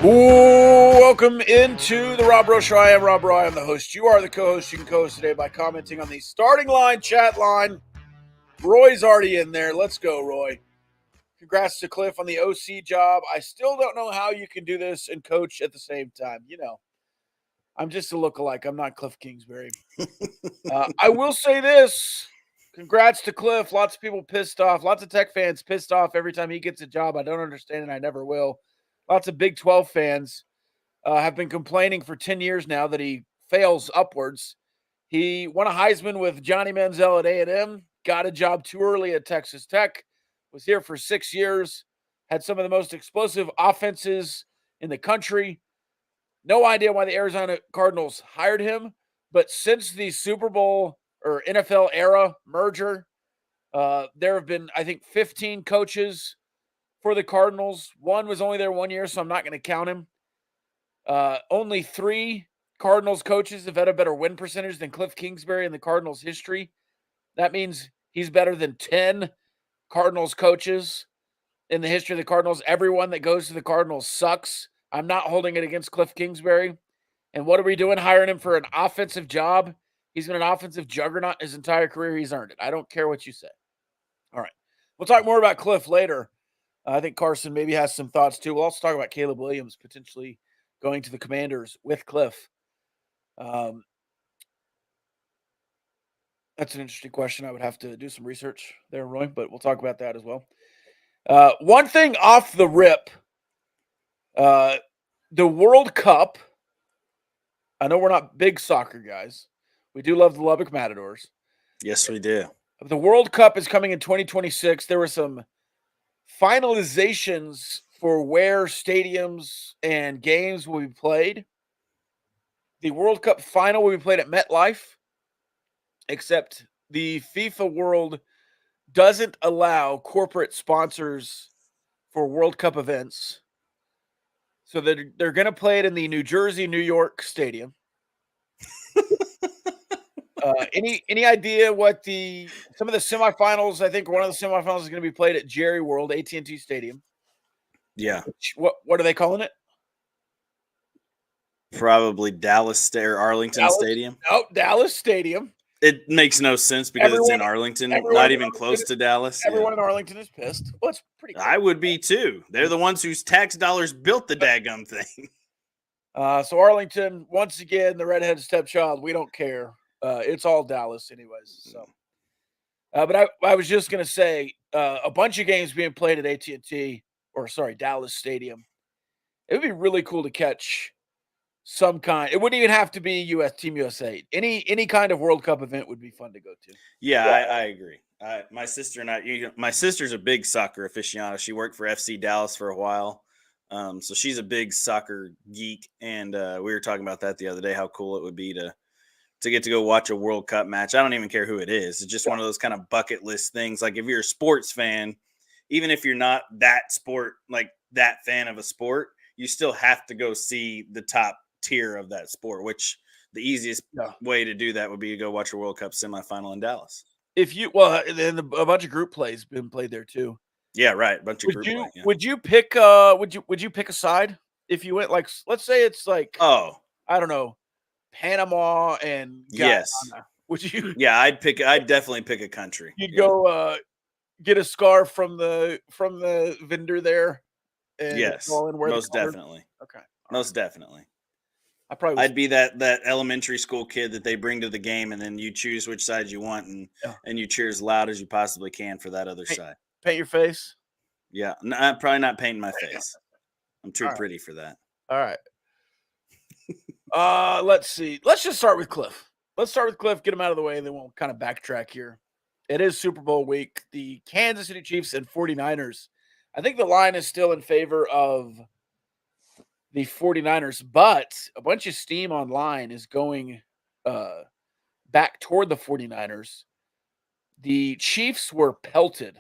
Welcome into the Rob Rowe Show. I am Rob Rowe. I am the host. You are the co-host. You can co-host today by commenting on the starting line, chat line. Roy's already in there. Let's go, Roy. Congrats to Kliff on the OC job. I still don't know how you can do this and coach at the same time. You know, I'm just a lookalike. I'm not Kliff Kingsbury. I will say this. Congrats to Kliff. Lots of people pissed off. Lots of Tech fans pissed off every time he gets a job. I don't understand and I never will. Lots of Big 12 fans have been complaining for 10 years now that he fails upwards. He won a Heisman with Johnny Manziel at A&M, got a job too early at Texas Tech, was here for 6 years, had some of the most explosive offenses in the country. No idea why the Arizona Cardinals hired him, but since the Super Bowl or NFL era merger, there have been, I think, 15 coaches for the Cardinals. One was only there 1 year, so I'm not going to count him. Only 3 Cardinals coaches have had a better win percentage than Kliff Kingsbury in the Cardinals history. That means he's better than 10 Cardinals coaches in the history of the Cardinals. Everyone that goes to the Cardinals sucks. I'm not holding it against Kliff Kingsbury. And what are we doing? Hiring him for an offensive job? He's been an offensive juggernaut his entire career. He's earned it. I don't care what you say. All right. We'll talk more about Kliff later. I think Carson maybe has some thoughts too. We'll also talk about Caleb Williams potentially going to the Commanders with Kliff. That's an interesting question. I would have to do some research there, Roy, but we'll talk about that as well. One thing off the rip, the World Cup. I know we're not big soccer guys. We do love the Lubbock Matadors. Yes, we do. The World Cup is coming in 2026. There were some finalizations for where stadiums and games will be played. The World Cup final will be played at MetLife, except the FIFA World doesn't allow corporate sponsors for World Cup events. So they're going to play it in the New Jersey, New York stadium. Any idea what some of the semifinals? I think one of the semifinals is going to be played at Jerry World, AT&T Stadium. Yeah. What are they calling it? Probably Dallas or Arlington Stadium. Oh, Dallas Stadium. It makes no sense because it's in Arlington, not even close to Dallas. Everyone in Arlington is pissed. Well, it's pretty cool. I would be too. They're the ones whose tax dollars built the daggum thing. So Arlington, once again, the redheaded stepchild. We don't care. It's all Dallas anyways. So, but I was just going to say a bunch of games being played at AT&T Dallas Stadium. It would be really cool to catch some kind. It wouldn't even have to be Team USA. Any kind of World Cup event would be fun to go to. Yeah, I agree. My sister and I, my sister's a big soccer aficionado. She worked for FC Dallas for a while. So she's a big soccer geek. And we were talking about that the other day, how cool it would be to get to go watch a World Cup match. I don't even care who it is. It's just one of those kind of bucket list things. Like if you're a sports fan, even if you're not that fan of a sport, you still have to go see the top tier of that sport, which the easiest way to do that would be to go watch a World Cup semifinal in Dallas. Then a bunch of group plays been played there too. Yeah, right. A bunch of group play. Yeah. Would you pick a side if you went, like, let's say it's like, I don't know, Panama and Guyana. Yes. Would you? Yeah, I'd definitely pick a country. You'd go get a scarf from the vendor there. And yes, most definitely. Okay, most definitely. I'd be that elementary school kid that they bring to the game, and then you choose which side you want, and you cheer as loud as you possibly can for that other side. Paint your face? Yeah, I'm probably not painting my face. I'm too pretty for that. All right. Let's see. Let's just start with Kliff. Get him out of the way, and then we'll kind of backtrack here. It is Super Bowl week. The Kansas City Chiefs and 49ers. I think the line is still in favor of the 49ers, but a bunch of steam online is going back toward the 49ers. The Chiefs were pelted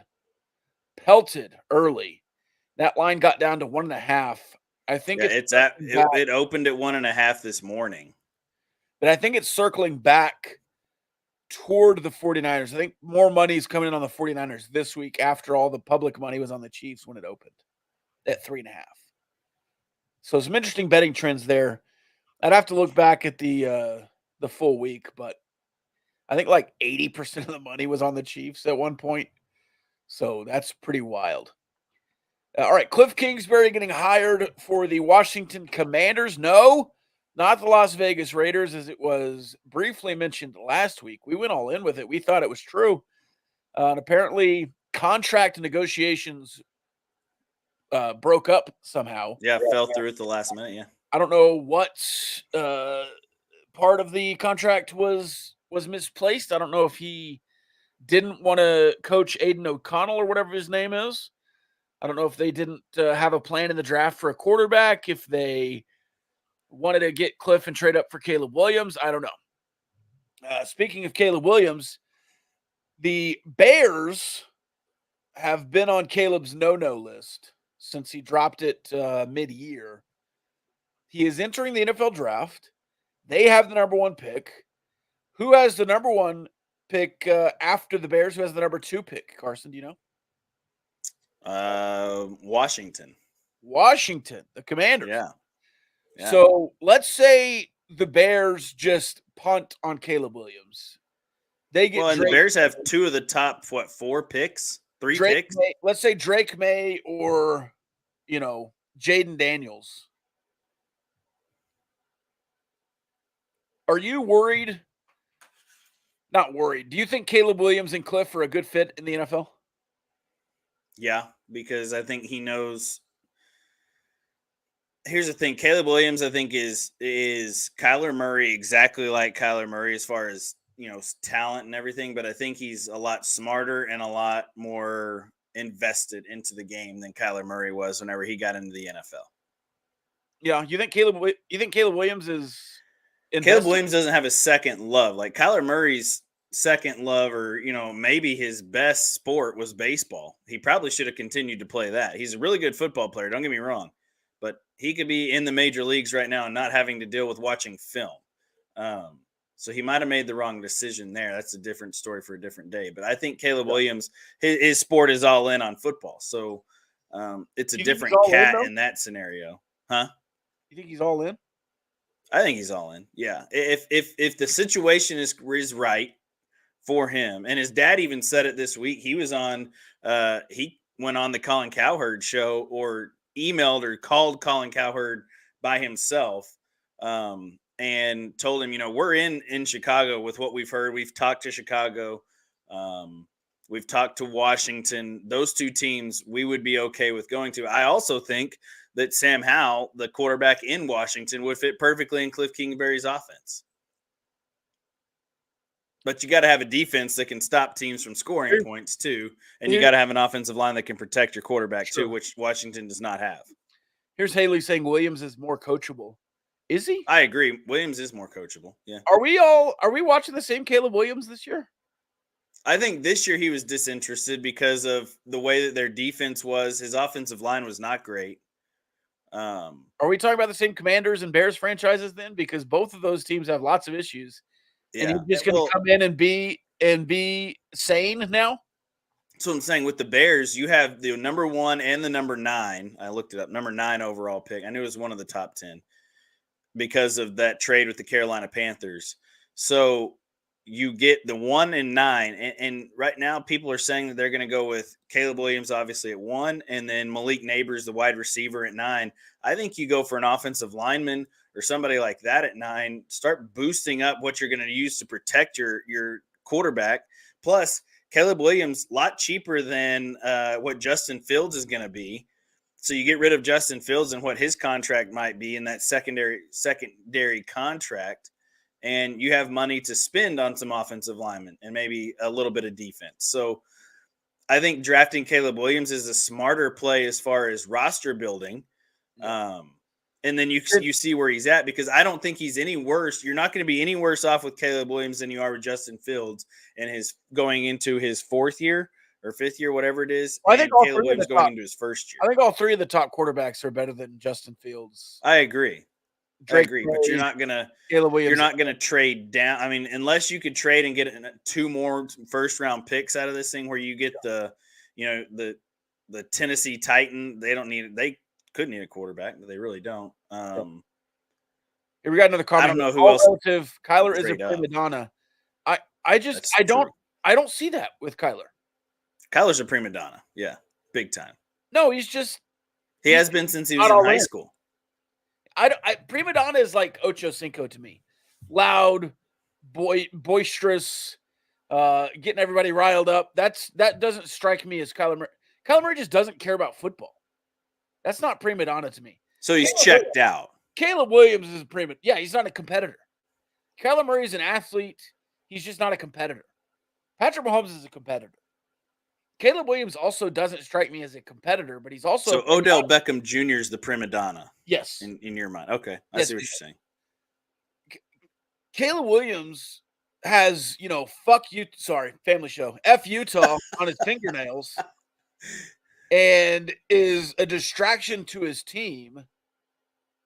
early. That line got down to 1.5. I think it opened at 1.5 this morning. But I think it's circling back toward the 49ers. I think more money is coming in on the 49ers this week after all the public money was on the Chiefs when it opened at 3.5. So some interesting betting trends there. I'd have to look back at the full week, but I think like 80% of the money was on the Chiefs at one point. So that's pretty wild. All right, Kliff Kingsbury getting hired for the Washington Commanders. No, not the Las Vegas Raiders, as it was briefly mentioned last week. We went all in with it. We thought it was true. And apparently, contract negotiations broke up somehow. Yeah, fell through at the last minute. Yeah. I don't know what part of the contract was misplaced. I don't know if he didn't want to coach Aiden O'Connell or whatever his name is. I don't know if they didn't have a plan in the draft for a quarterback, if they wanted to get Kliff and trade up for Caleb Williams. I don't know. Speaking of Caleb Williams, the Bears have been on Caleb's no-no list since he dropped it mid-year. He is entering the NFL draft. They have the number 1 pick. Who has the number 1 pick after the Bears? Who has the number 2 pick? Carson, do you know? Washington, the Commanders. Yeah. So let's say the Bears just punt on Caleb Williams. They get and the Bears have 2 of the top 4 picks, 3 picks. Let's say Drake May or Jaden Daniels. Are you worried? Not worried. Do you think Caleb Williams and Kliff are a good fit in the NFL? Yeah, because I think he knows. Here's the thing: Caleb Williams, I think, is Kyler Murray, exactly like Kyler Murray as far as talent and everything. But I think he's a lot smarter and a lot more invested into the game than Kyler Murray was whenever he got into the NFL. Yeah, you think Caleb Williams is invested? Caleb Williams doesn't have a second love like Kyler Murray's second love, or maybe his best sport was baseball. He probably should have continued to play that. He's a really good football player, don't get me wrong, but he could be in the major leagues right now and not having to deal with watching film. So he might have made the wrong decision there. That's a different story for a different day. But I think Caleb Williams, his sport is all in on football. So it's a different cat in that scenario. Huh? You think he's all in? I think he's all in. Yeah. If the situation is right for him, and his dad even said it this week. He was on he went on the Colin Cowherd show, or emailed or called Colin Cowherd by himself, and told him, we're in Chicago with what we've heard. We've talked to Chicago. We've talked to Washington. Those 2 teams we would be okay with going to. I also think that Sam Howell, the quarterback in Washington, would fit perfectly in Kliff Kingsbury's offense. But you got to have a defense that can stop teams from scoring points too. And you got to have an offensive line that can protect your quarterback too, which Washington does not have. Here's Haley saying Williams is more coachable. Is he? I agree. Williams is more coachable. Yeah. Are we watching the same Caleb Williams this year? I think this year he was disinterested because of the way that their defense was. His offensive line was not great. Are we talking about the same Commanders and Bears franchises then? Because both of those teams have lots of issues. Yeah. And he's just going to come in and be sane now? So I'm saying with the Bears, you have the number 1 and the number 9. I looked it up. Number 9 overall pick. I knew it was one of the top 10 because of that trade with the Carolina Panthers. So you get the 1 and 9. And right now people are saying that they're going to go with Caleb Williams, obviously, at 1, and then Malik Neighbors, the wide receiver, at 9. I think you go for an offensive lineman or somebody like that at 9, start boosting up what you're going to use to protect your quarterback. Plus, Caleb Williams, a lot cheaper than what Justin Fields is going to be. So you get rid of Justin Fields and what his contract might be in that secondary contract, and you have money to spend on some offensive linemen and maybe a little bit of defense. So I think drafting Caleb Williams is a smarter play as far as roster building. And then you see where he's at, because I don't think he's any worse. You're not going to be any worse off with Caleb Williams than you are with Justin Fields and his going into his 4th year or 5th year, whatever it is. I think Caleb Williams going into his 1st year. I think all 3 of the top quarterbacks are better than Justin Fields. I agree. But you're not gonna trade down. I mean, unless you could trade and get 2 more first-round picks out of this thing, where you get the Tennessee Titan. They don't need it. They could need a quarterback, but they really don't. Here we got another comment. I don't know who All else relative. Kyler is a trade up. prima donna. I That's true. don't see that with Kyler. Kyler's a prima donna. Yeah, big time. No, he's just He has been since he was not in all high in. school. Prima donna is like Ocho Cinco to me. Loud, boisterous, getting everybody riled up. That doesn't strike me as Kyler Murray. Kyler Murray just doesn't care about football. That's not prima donna to me. So he's checked out. Caleb Williams is a prima. Yeah, he's not a competitor. Kyler Murray's an athlete. He's just not a competitor. Patrick Mahomes is a competitor. Caleb Williams also doesn't strike me as a competitor, but he's also So Odell Beckham Jr. is the prima donna. Yes. In your mind. Okay. I Yes, see what you're saying. Caleb Williams has, fuck you. Sorry, family show. F Utah on his fingernails and is a distraction to his team.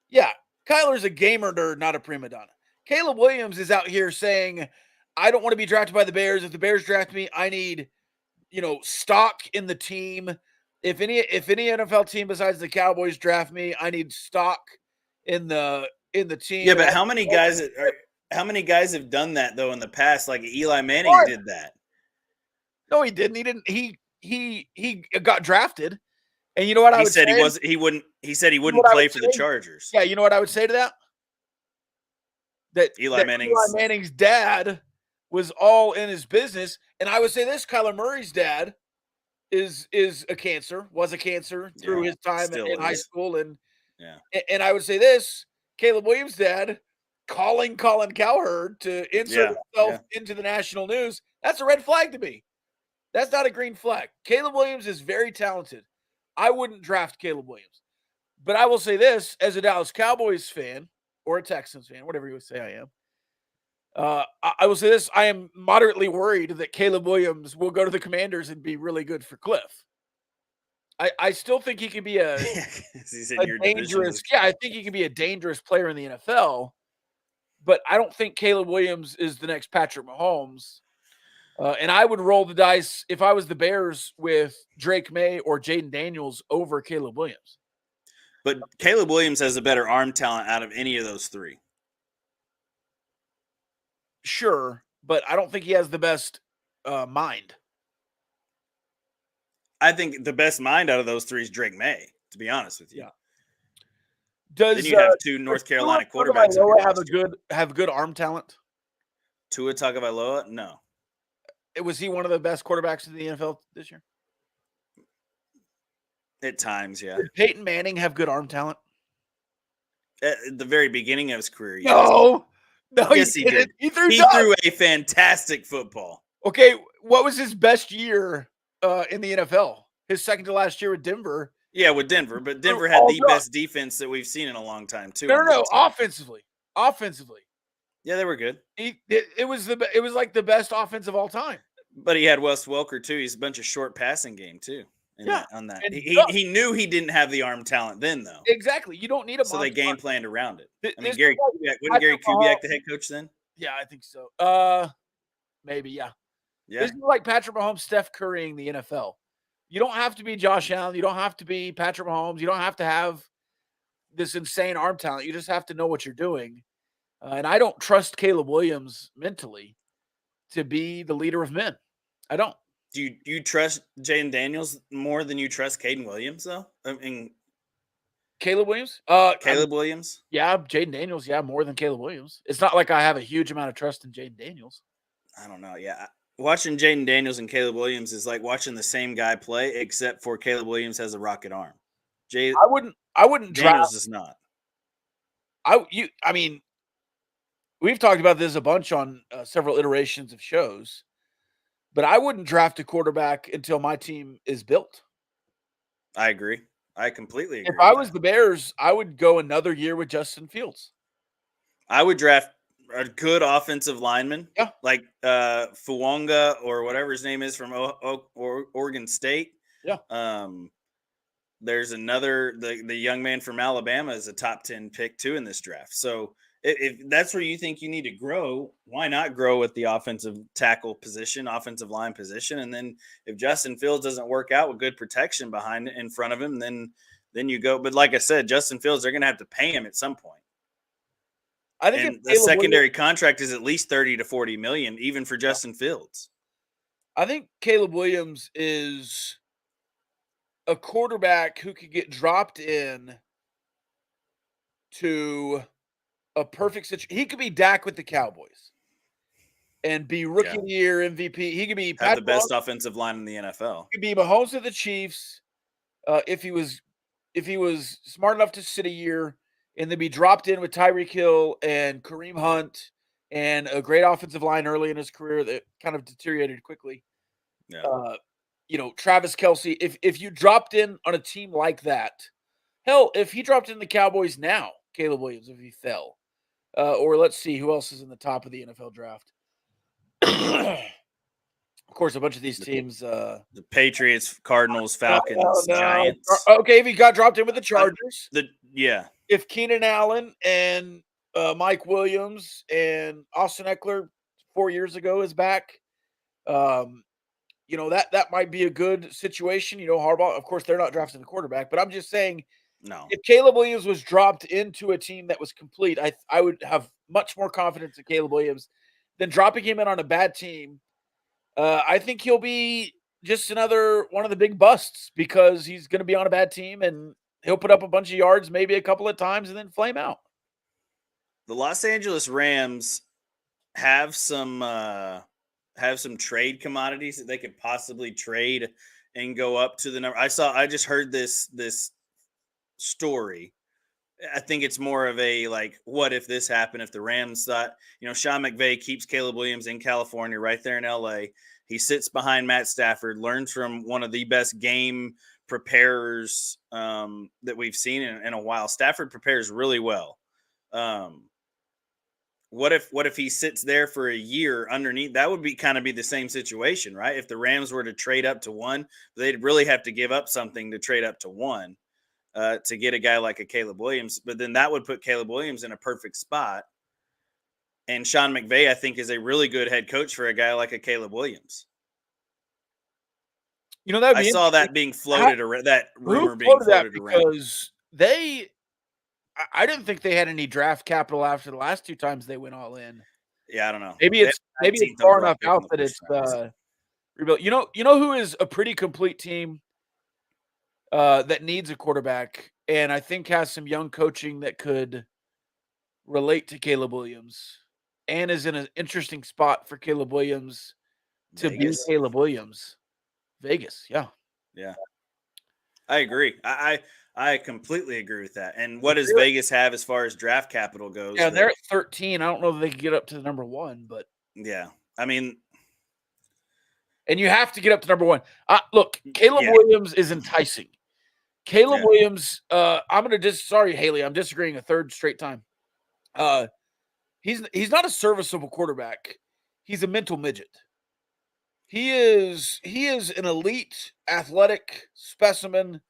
Yeah, Kyler's a gamer nerd, not a prima donna. Caleb Williams is out here saying, I don't want to be drafted by the Bears. If the Bears draft me, I need, stock in the team. If any NFL team besides the Cowboys draft me, I need stock in the team. Yeah, but how many guys have done that though in the past? Like Eli Manning did that. No, he didn't. He didn't. He got drafted. And you know what I would say? He said he wouldn't play for the Chargers. Yeah, you know what I would say to that? That Eli Manning's dad was all in his business. And I would say this, Kyler Murray's dad was a cancer through his time in high school. And I would say this, Caleb Williams' dad calling Colin Cowherd to insert himself into the national news. That's a red flag to me. That's not a green flag. Caleb Williams is very talented. I wouldn't draft Caleb Williams. But I will say this, as a Dallas Cowboys fan or a Texans fan, whatever you would say I am, I will say this, I am moderately worried that Caleb Williams will go to the Commanders and be really good for Kliff. I still think he can be a dangerous – I think he can be a dangerous player in the NFL, but I don't think Caleb Williams is the next Patrick Mahomes. And I would roll the dice if I was the Bears with Drake May or Jaden Daniels over Caleb Williams. But Caleb Williams has a better arm talent out of any of those three. Sure, but I don't think he has the best mind. I think the best mind out of those three is Drake May, to be honest with you. Yeah. Then you have two North Carolina quarterbacks. Have good arm talent? Tua Tagovailoa? No. Was he one of the best quarterbacks in the NFL this year? At times, yeah. Did Peyton Manning have good arm talent? At the very beginning of his career, yes. No, yes, he did. He threw a fantastic football. Okay, what was his best year in the NFL? His second to last year with Denver. Yeah, with Denver, but Denver had the best defense that we've seen in a long time too. No, offensively. Yeah, they were good. It was like the best offense of all time. But he had Wes Welker too. He's a bunch of short passing game too. On that. He knew he didn't have the arm talent then, though. Exactly. You don't need a. So they game planned around it. Wasn't Gary Kubiak the head coach then? Yeah, I think so. Maybe, yeah. This is like Patrick Mahomes, Steph Currying the NFL. You don't have to be Josh Allen. You don't have to be Patrick Mahomes. You don't have to have this insane arm talent. You just have to know what you're doing. And I don't trust Caleb Williams mentally to be the leader of men. I don't. Do you trust Jaden Daniels more than you trust Caden Williams, though? I mean, Caleb Williams? Williams? Yeah, Jaden Daniels, more than Caleb Williams. It's not like I have a huge amount of trust in Jaden Daniels. I don't know. Yeah. Watching Jaden Daniels and Caleb Williams is like watching the same guy play, except for Caleb Williams has a rocket arm. I wouldn't Daniels does not. I mean, we've talked about this a bunch on several iterations of shows, but I wouldn't draft a quarterback until my team is built. I agree. I completely agree. If I was the Bears, I would go another year with Justin Fields. I would draft a good offensive lineman, like Fuonga or whatever his name is from Oregon State. Yeah. There's another, the young man from Alabama is a top 10 pick too in this draft. So if that's where you think you need to grow, why not grow with the offensive tackle position, offensive line position? And then if Justin Fields doesn't work out with good protection behind it in front of him, then then you go. But like I said, Justin Fields, they're going to have to pay him at some point. I think And the secondary contract is at least 30 to 40 million, even for Justin Fields. I think Caleb Williams is a quarterback who could get dropped in to a perfect situation. He could be Dak with the Cowboys and be rookie of the year MVP. He could be have the best offensive line in the NFL. He could be Mahomes of the Chiefs if he was smart enough to sit a year and then be dropped in with Tyreek Hill and Kareem Hunt and a great offensive line early in his career that kind of deteriorated quickly. Yeah. Travis Kelce, if you dropped in on a team like that, hell, if he dropped in the Cowboys now, Caleb Williams, if he fell, or let's see who else is in the top of the NFL draft. Of course, a bunch of these teams. The Patriots, Cardinals, Falcons, Giants. Okay, if he got dropped in with the Chargers. If Keenan Allen and Mike Williams and Austin Eckler 4 years ago is back, that might be a good situation. Harbaugh, of course, they're not drafting the quarterback, but I'm just saying, if Caleb Williams was dropped into a team that was complete, I would have much more confidence in Caleb Williams than dropping him in on a bad team. I think he'll be just another one of the big busts because he's going to be on a bad team and he'll put up a bunch of yards maybe a couple of times and then flame out. The Los Angeles Rams have some trade commodities that they could possibly trade and go up to the number. I just heard this story. I think it's more of a what if this happened? If the Rams thought, Sean McVay keeps Caleb Williams in California, right there in LA. He sits behind Matt Stafford, learns from one of the best game preparers that we've seen in a while. Stafford prepares really well. What if he sits there for a year underneath? That would be the same situation, right? If the Rams were to trade up to 1, they'd really have to give up something to trade up to 1. To get a guy like a Caleb Williams, but then that would put Caleb Williams in a perfect spot. And Sean McVay, I think, is a really good head coach for a guy like a Caleb Williams. I saw that being floated around, that rumor being floated around. Because I didn't think they had any draft capital after the last 2 times they went all in. Yeah, I don't know. Maybe it's far enough out that it's rebuilt. You know who is a pretty complete team that needs a quarterback, and I think has some young coaching that could relate to Caleb Williams, and is in an interesting spot for Caleb Williams to be Caleb Williams. Vegas, yeah. I agree. I completely agree with that. And what does Vegas have as far as draft capital goes? Yeah, they're at 13. I don't know if they can get up to the number 1, but yeah, I mean. And you have to get up to number 1. Look, Caleb Williams is enticing. Caleb Williams, sorry, Haley, I'm disagreeing a third straight time. He's not a serviceable quarterback. He's a mental midget. He is an elite athletic specimen.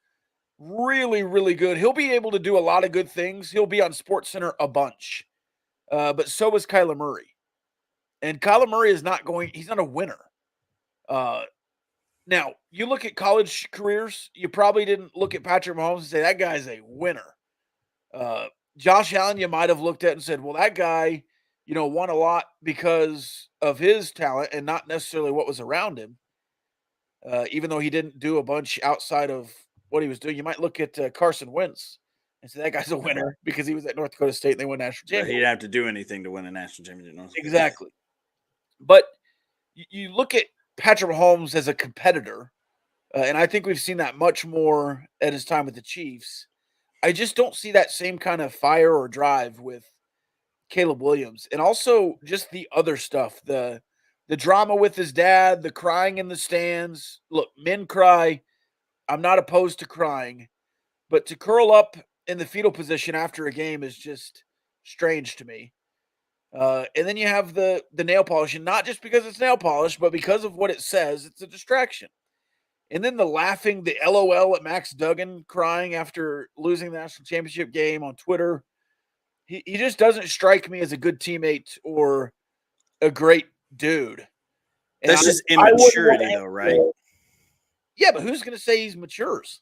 Really, really good. He'll be able to do a lot of good things. He'll be on SportsCenter a bunch. But so is Kyler Murray. And Kyler Murray he's not a winner. Now, you look at college careers, you probably didn't look at Patrick Mahomes and say, that guy's a winner. Josh Allen, you might have looked at and said, well, that guy, won a lot because of his talent and not necessarily what was around him. Even though he didn't do a bunch outside of what he was doing. You might look at Carson Wentz and say, that guy's a winner because he was at North Dakota State and they won national championship. He didn't have to do anything to win a national championship. Exactly. But you look at Patrick Mahomes as a competitor, and I think we've seen that much more at his time with the Chiefs. I just don't see that same kind of fire or drive with Caleb Williams. And also just the other stuff, the drama with his dad, the crying in the stands. Look, men cry. I'm not opposed to crying, but to curl up in the fetal position after a game is just strange to me. And then you have the nail polish, and not just because it's nail polish, but because of what it says, it's a distraction. And then the laughing, the LOL at Max Duggan crying after losing the national championship game on Twitter. He just doesn't strike me as a good teammate or a great dude. And that's just immaturity, though, right? Yeah, but who's going to say he's matures?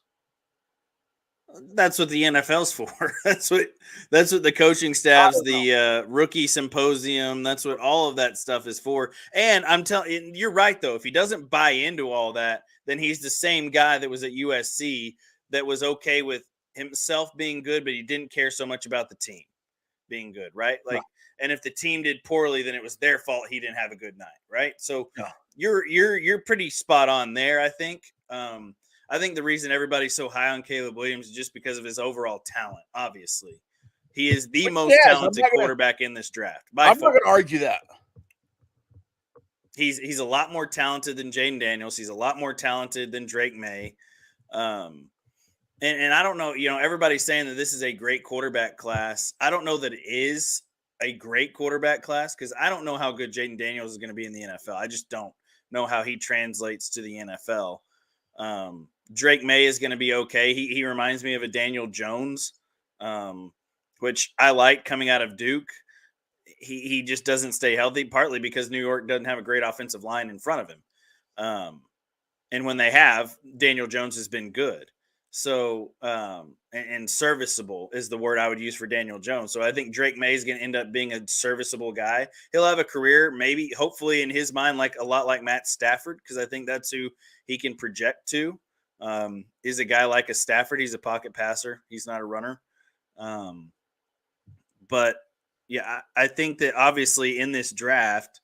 That's what the NFL's for. That's what the coaching I staffs, don't know. the rookie symposium. That's what all of that stuff is for. And I'm telling you're right though. If he doesn't buy into all that, then he's the same guy that was at USC that was okay with himself being good, but he didn't care so much about the team being good, right? No, Like, and if the team did poorly, then it was their fault he didn't have a good night, right? So no. you're pretty spot on there, I think. I think the reason everybody's so high on Caleb Williams is just because of his overall talent. Obviously, he is the Which most yes, talented quarterback in this draft by I'm not far. gonna argue that. He's a lot more talented than Jaden Daniels. He's a lot more talented than Drake May. Um, and I don't know, everybody's saying that this is a great quarterback class. I don't know that it is a great quarterback class because I don't know how good Jaden Daniels is going to be in the NFL. I just don't know how he translates to the NFL. Drake May is going to be okay. He reminds me of a Daniel Jones, which I like coming out of Duke. He just doesn't stay healthy, partly because New York doesn't have a great offensive line in front of him. And when they have, Daniel Jones has been good. So, and serviceable is the word I would use for Daniel Jones. So I think Drake May is going to end up being a serviceable guy. He'll have a career, maybe, hopefully, in his mind, like a lot like Matt Stafford, because I think that's who he can project to. Is a guy like a Stafford. He's a pocket passer. He's not a runner. But yeah, I think that obviously in this draft,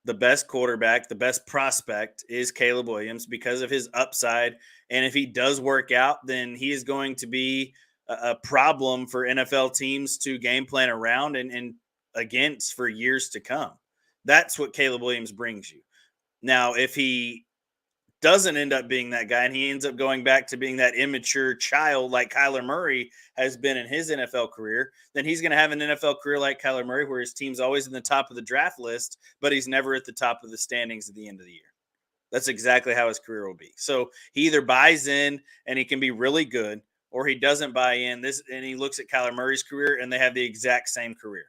the best quarterback, the best prospect is Caleb Williams because of his upside. And if he does work out, then he is going to be a problem for NFL teams to game plan around and against for years to come. That's what Caleb Williams brings you. Now, if he doesn't end up being that guy and he ends up going back to being that immature child like Kyler Murray has been in his NFL career, then he's going to have an NFL career like Kyler Murray where his team's always in the top of the draft list, but he's never at the top of the standings at the end of the year. That's exactly how his career will be. So he either buys in and he can be really good, or he doesn't buy in this and he looks at Kyler Murray's career and they have the exact same career.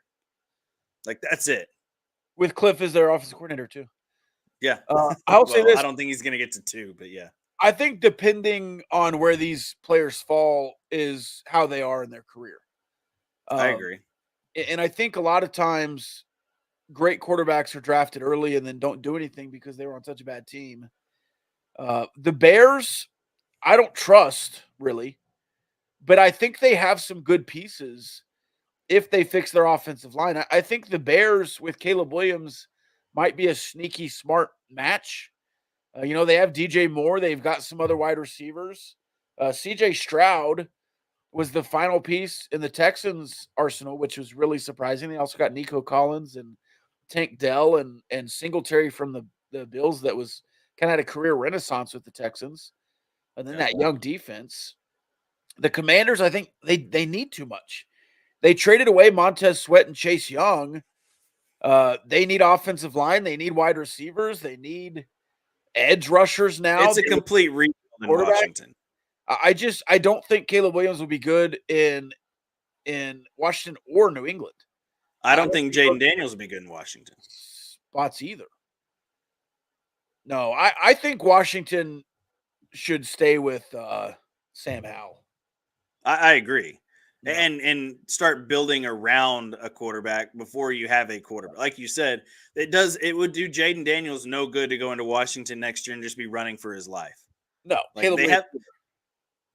Like, that's it. With Kliff as their offensive coordinator too. Yeah. I'll say Well, this. I don't think he's going to get to 2, but yeah. I think depending on where these players fall is how they are in their career. I agree. And I think a lot of times great quarterbacks are drafted early and then don't do anything because they were on such a bad team. The Bears, I don't trust really, but I think they have some good pieces if they fix their offensive line. I think the Bears with Caleb Williams might be a sneaky smart match. They have DJ Moore. They've got some other wide receivers. CJ Stroud was the final piece in the Texans' arsenal, which was really surprising. They also got Nico Collins and Tank Dell and Singletary from the Bills that was kind of had a career renaissance with the Texans. And then that young defense. The Commanders, I think they need too much. They traded away Montez Sweat and Chase Young. They need offensive line. They need wide receivers. They need edge rushers now. It's a complete rebuild in Washington. I don't think Caleb Williams will be good in Washington or New England. I don't think Jaden Daniels will be good in Washington spots either. No, I think Washington should stay with Sam Howell. I agree. Yeah. And start building around a quarterback before you have a quarterback. Like you said, it would do Jaden Daniels no good to go into Washington next year and just be running for his life. No, like they have.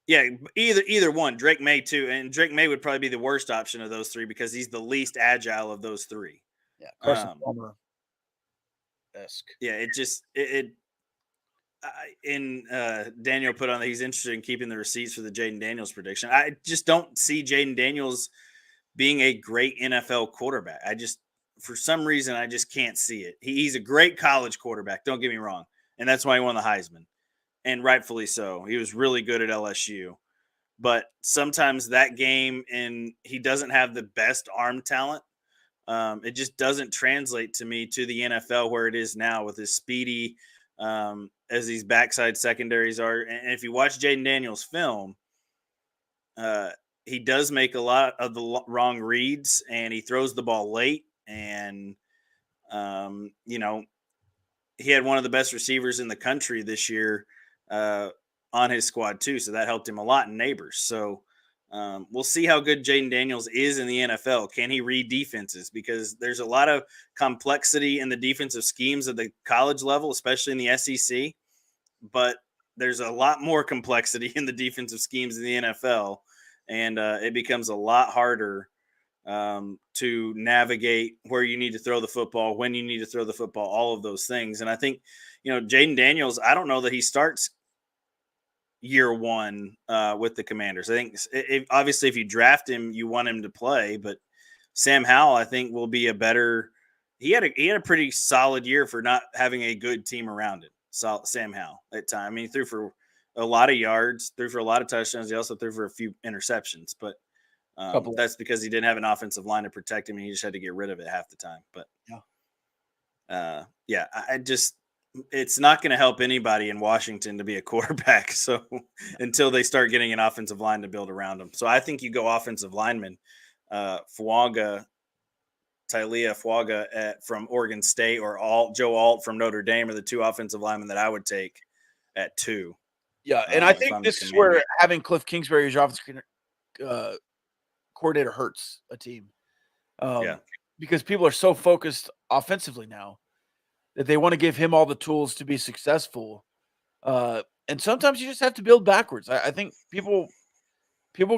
Yeah, either one. Drake May too, and Drake May would probably be the worst option of those 3 because he's the least agile of those 3. Yeah, Carson Palmer-esque. Yeah, Daniel put on that he's interested in keeping the receipts for the Jaden Daniels prediction. I just don't see Jaden Daniels being a great NFL quarterback. For some reason, I just can't see it. He's a great college quarterback. Don't get me wrong. And that's why he won the Heisman. And rightfully so. He was really good at LSU. But sometimes that game, and he doesn't have the best arm talent. It just doesn't translate to me to the NFL where it is now with his speedy, as these backside secondaries are. And if you watch Jaden Daniels' film, he does make a lot of the wrong reads, and he throws the ball late. And, he had one of the best receivers in the country this year on his squad too. So that helped him a lot in Neighbors. So We'll see how good Jaden Daniels is in the NFL. Can he read defenses? Because there's a lot of complexity in the defensive schemes at the college level, especially in the SEC. But there's a lot more complexity in the defensive schemes in the NFL, and it becomes a lot harder to navigate where you need to throw the football, when you need to throw the football, all of those things. And I think, Jaden Daniels, I don't know that he starts year one with the Commanders. I think obviously if you draft him, you want him to play, but Sam Howell, I think, will be a better. He had a pretty solid year for not having a good team around him. So Sam Howell at time. I mean, he threw for a lot of yards, threw for a lot of touchdowns. He also threw for a few interceptions, but that's because he didn't have an offensive line to protect him, and he just had to get rid of it half the time. But it's not going to help anybody in Washington to be a quarterback. So until they start getting an offensive line to build around them. So I think you go offensive lineman, Talia Fuaga from Oregon State, or Joe Alt from Notre Dame are the two offensive linemen that I would take at 2. Yeah, and I think this is where having Kliff Kingsbury as your offensive coordinator hurts a team. Because people are so focused offensively now that they want to give him all the tools to be successful. And sometimes you just have to build backwards. I think people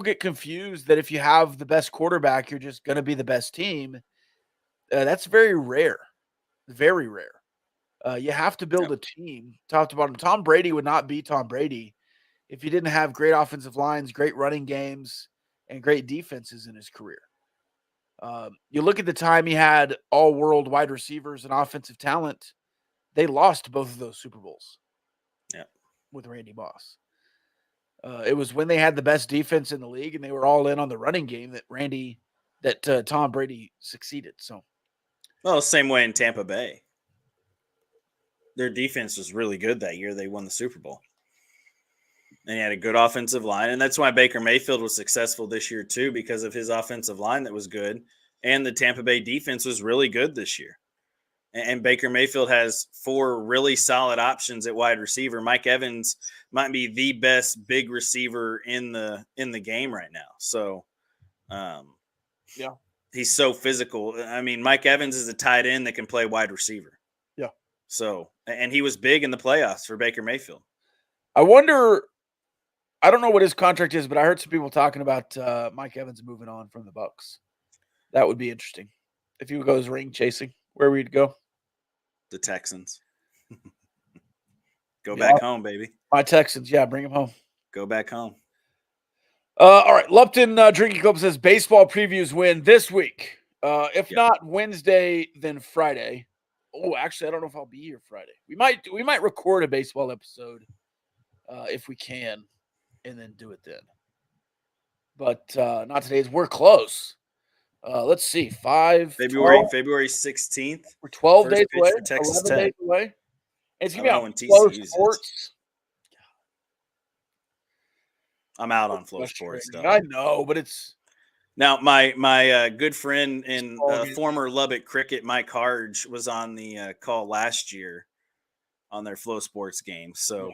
get confused that if you have the best quarterback, you're just going to be the best team. That's very rare. Very rare. You have to build a team top to bottom. Tom Brady would not be Tom Brady if he didn't have great offensive lines, great running games, and great defenses in his career. You look at the time he had all-world wide receivers and offensive talent, they lost both of those Super Bowls with Randy Moss. It was when they had the best defense in the league and they were all in on the running game that Tom Brady succeeded. So, well, same way in Tampa Bay. Their defense was really good that year. They won the Super Bowl. And he had a good offensive line. And that's why Baker Mayfield was successful this year too, because of his offensive line that was good. And the Tampa Bay defense was really good this year. And Baker Mayfield has 4 really solid options at wide receiver. Mike Evans might be the best big receiver in the game right now. So, he's so physical. I mean, Mike Evans is a tight end that can play wide receiver. Yeah. So, and he was big in the playoffs for Baker Mayfield. I wonder, I don't know what his contract is, but I heard some people talking about Mike Evans moving on from the Bucs. That would be interesting. If he goes ring chasing, where would go? The Texans. Go back home, baby. My Texans, bring him home. Go back home. All right, Lupton Drinking Club says baseball previews win this week. If not Wednesday, then Friday. Oh, actually, I don't know if I'll be here Friday. We might record a baseball episode if we can, and then do it then. But not today. We're close. Let's see, February 16th. We're 12 days away. For Texas 11 Tech. days away. It's gonna be on Flow Sports. I'm out on Flow Sports stuff. I know, but it's now my good friend and former Lubbock Cricket, Mike Harge, was on the call last year on their Flow Sports game. So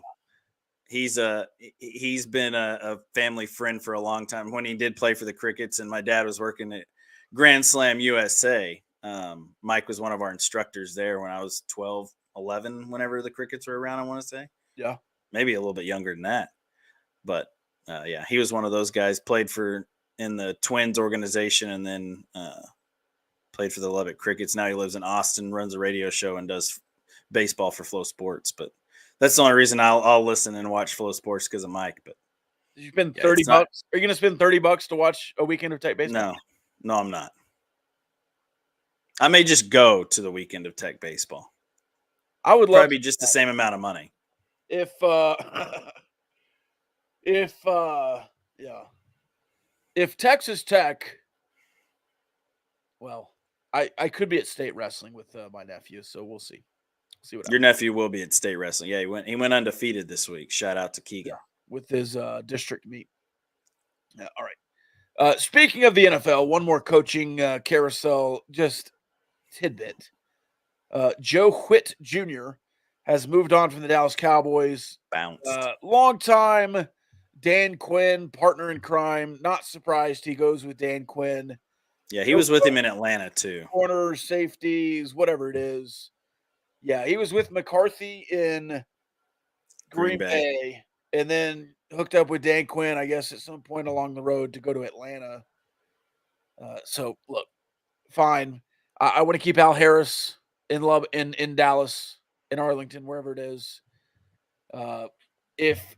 he's been a family friend for a long time. When he did play for the Crickets, and my dad was working at Grand Slam USA. Mike was one of our instructors there when I was 12, 11, whenever the Crickets were around, I want to say. Yeah. Maybe a little bit younger than that. But he was one of those guys, played in the Twins organization, and then played for the Lubbock Crickets. Now he lives in Austin, runs a radio show, and does baseball for Flow Sports. But that's the only reason I'll listen and watch Flow Sports, because of Mike. But did you spend $30? Are you going to spend $30 to watch a weekend of Tech baseball? No, I'm not. I may just go to the weekend of Tech baseball. I would love probably just the same amount of money. If Texas Tech, well, I could be at state wrestling with my nephew, so we'll see. See what your nephew will be at state wrestling. Yeah, he went undefeated this week. Shout out to Keegan with his district meet. Yeah, all right. Speaking of the NFL, one more coaching carousel just tidbit. Joe Whitt Jr. has moved on from the Dallas Cowboys. Bounced. Long-time Dan Quinn, partner in crime. Not surprised he goes with Dan Quinn. Yeah, he was with him in Atlanta too. Corners, safeties, whatever it is. Yeah, he was with McCarthy in Green Bay, and then hooked up with Dan Quinn, I guess, at some point along the road to go to Atlanta. So look, fine. I want to keep Al Harris in Dallas, in Arlington, wherever it is. If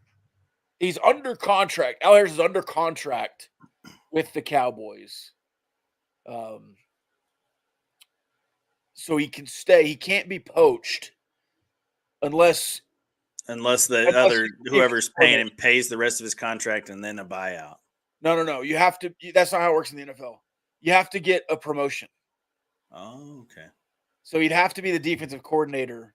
he's under contract, Al Harris is under contract with the Cowboys. So he can stay. He can't be poached unless whoever's paying him pays the rest of his contract and then a buyout. No. You have to. That's not how it works in the NFL. You have to get a promotion. Oh, okay. So he'd have to be the defensive coordinator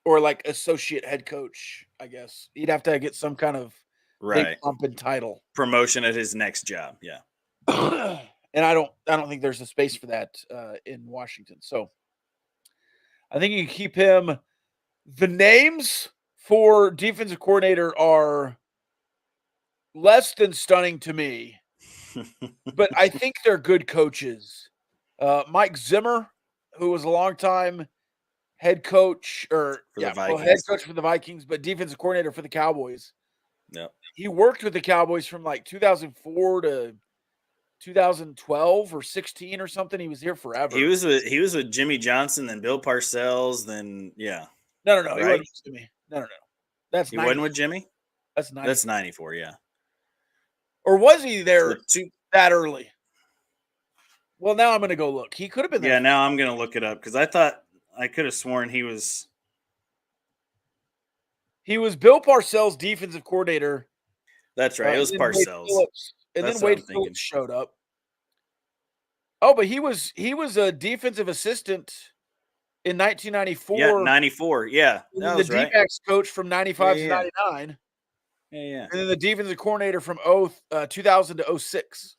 or like associate head coach, I guess. He'd have to get some kind of big bump in title. Promotion at his next job, yeah. And I don't think there's a space for that in Washington. So I think you can keep him. The names for defensive coordinator are less than stunning to me, but I think they're good coaches. Mike Zimmer, who was a longtime head coach head coach for the Vikings, but defensive coordinator for the Cowboys. Yeah, he worked with the Cowboys from like 2004 to 2012 or 16 or something. He was here forever. He was with Jimmy Johnson, then Bill Parcells, then yeah. No. Right? He wasn't with Jimmy. No. That's he wasn't with Jimmy. That's 94. That's 94. Yeah. Or was he there that early? Well, now I'm going to go look. He could have been there. Yeah, now I'm going to look it up because I thought I could have sworn he was. He was Bill Parcells' defensive coordinator. That's right. It was Parcells. And then Wade Phillips showed up. Oh, but he was a defensive assistant in 1994. Yeah, 94. Yeah, that was right. The D-backs coach from 95 to 99. Yeah. And then the defensive coordinator from 2000 to 06.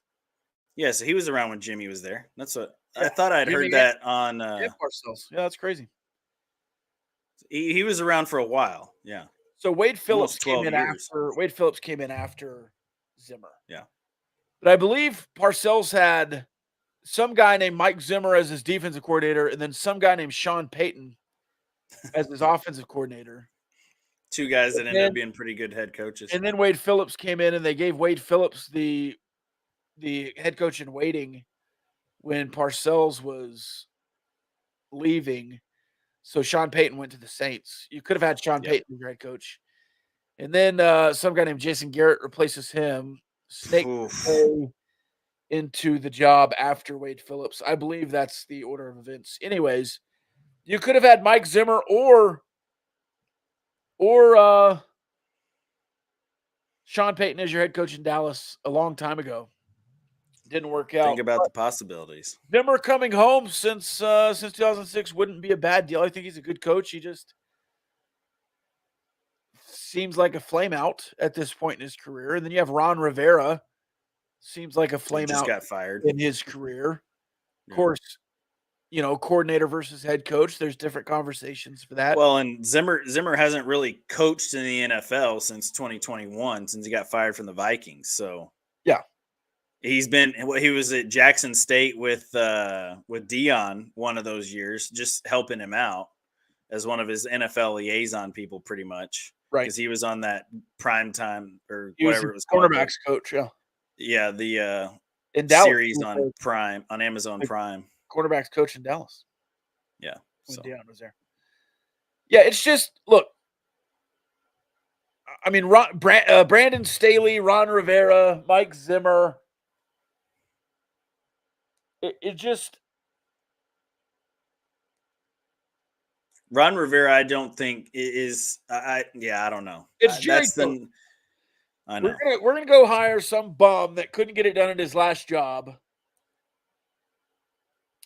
Yeah, so he was around when Jimmy was there. That's what I thought I'd heard that on Parcells. Yeah, that's crazy. He was around for a while. Yeah. So Wade Phillips came in after Zimmer. Yeah. But I believe Parcells had some guy named Mike Zimmer as his defensive coordinator, and then some guy named Sean Payton as his offensive coordinator. Two guys that ended up being pretty good head coaches. And then Wade Phillips came in, and they gave Wade Phillips the head coach in waiting when Parcells was leaving. So Sean Payton went to the Saints. You could have had Sean Payton as your head coach. And then some guy named Jason Garrett replaces him. Snake into the job after Wade Phillips. I believe that's the order of events. Anyways, you could have had Mike Zimmer or Sean Payton as your head coach in Dallas a long time ago. Didn't work out. Think about the possibilities. Zimmer coming home since 2006 wouldn't be a bad deal. I think he's a good coach. He just seems like a flame out at this point in his career. And then you have Ron Rivera. Seems like a flame out. Got fired in his career. Of course, coordinator versus head coach. There's different conversations for that. Well, and Zimmer hasn't really coached in the NFL since 2021, since he got fired from the Vikings. So yeah, he was at Jackson State with Dion one of those years, just helping him out as one of his NFL liaison people, pretty much. Right, because he was on that prime time or he whatever was it was cornerbacks coach. Yeah. Yeah, the series on Prime, on Amazon Prime. Quarterbacks coach in Dallas. Yeah. When Deion was there. Yeah, it's just, look, I mean, Brandon Staley, Ron Rivera, Mike Zimmer. It just. Ron Rivera, I don't think is. I don't know. It's Jerry. I know. We're gonna go hire some bum that couldn't get it done at his last job.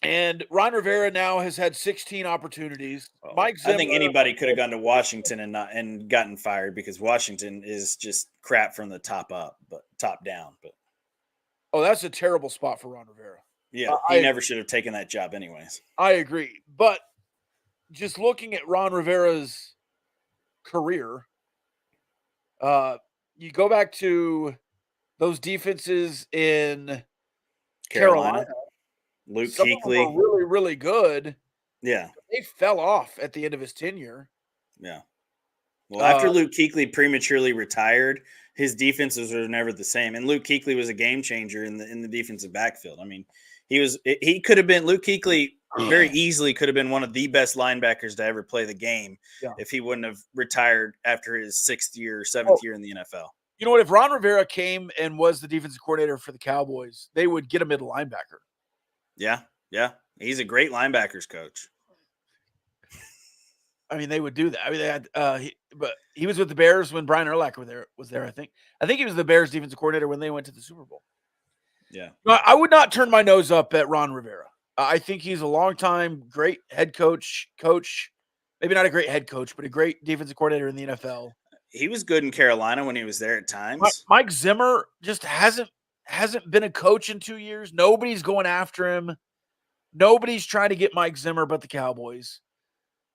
And Ron Rivera now has had 16 opportunities. Well, Mike Zimmer, I think anybody could have gone to Washington and gotten fired because Washington is just crap from the top up, but top down. But that's a terrible spot for Ron Rivera. Yeah, he never should have taken that job anyways. I agree. But just looking at Ron Rivera's career, You go back to those defenses in Carolina. Luke Some of them were Kuechly. really, really good. Yeah. They fell off at the end of his tenure. Yeah. Well, after Luke Kuechly prematurely retired, his defenses were never the same. And Luke Kuechly was a game changer in the defensive backfield. I mean, he could have been Luke Kuechly very easily could have been one of the best linebackers to ever play the game if he wouldn't have retired after his 6th year, 7th year in the NFL. You know what? If Ron Rivera came and was the defensive coordinator for the Cowboys, they would get a middle linebacker. Yeah. Yeah. He's a great linebackers coach. I mean, they would do that. I mean, they had, but he was with the Bears when Brian Urlacher was there. I think he was the Bears defensive coordinator when they went to the Super Bowl. Yeah, I would not turn my nose up at Ron Rivera. I think he's a long-time great head coach. Maybe not a great head coach, but a great defensive coordinator in the NFL. He was good in Carolina when he was there at times. Mike Zimmer just hasn't been a coach in 2 years. Nobody's going after him. Nobody's trying to get Mike Zimmer but the Cowboys.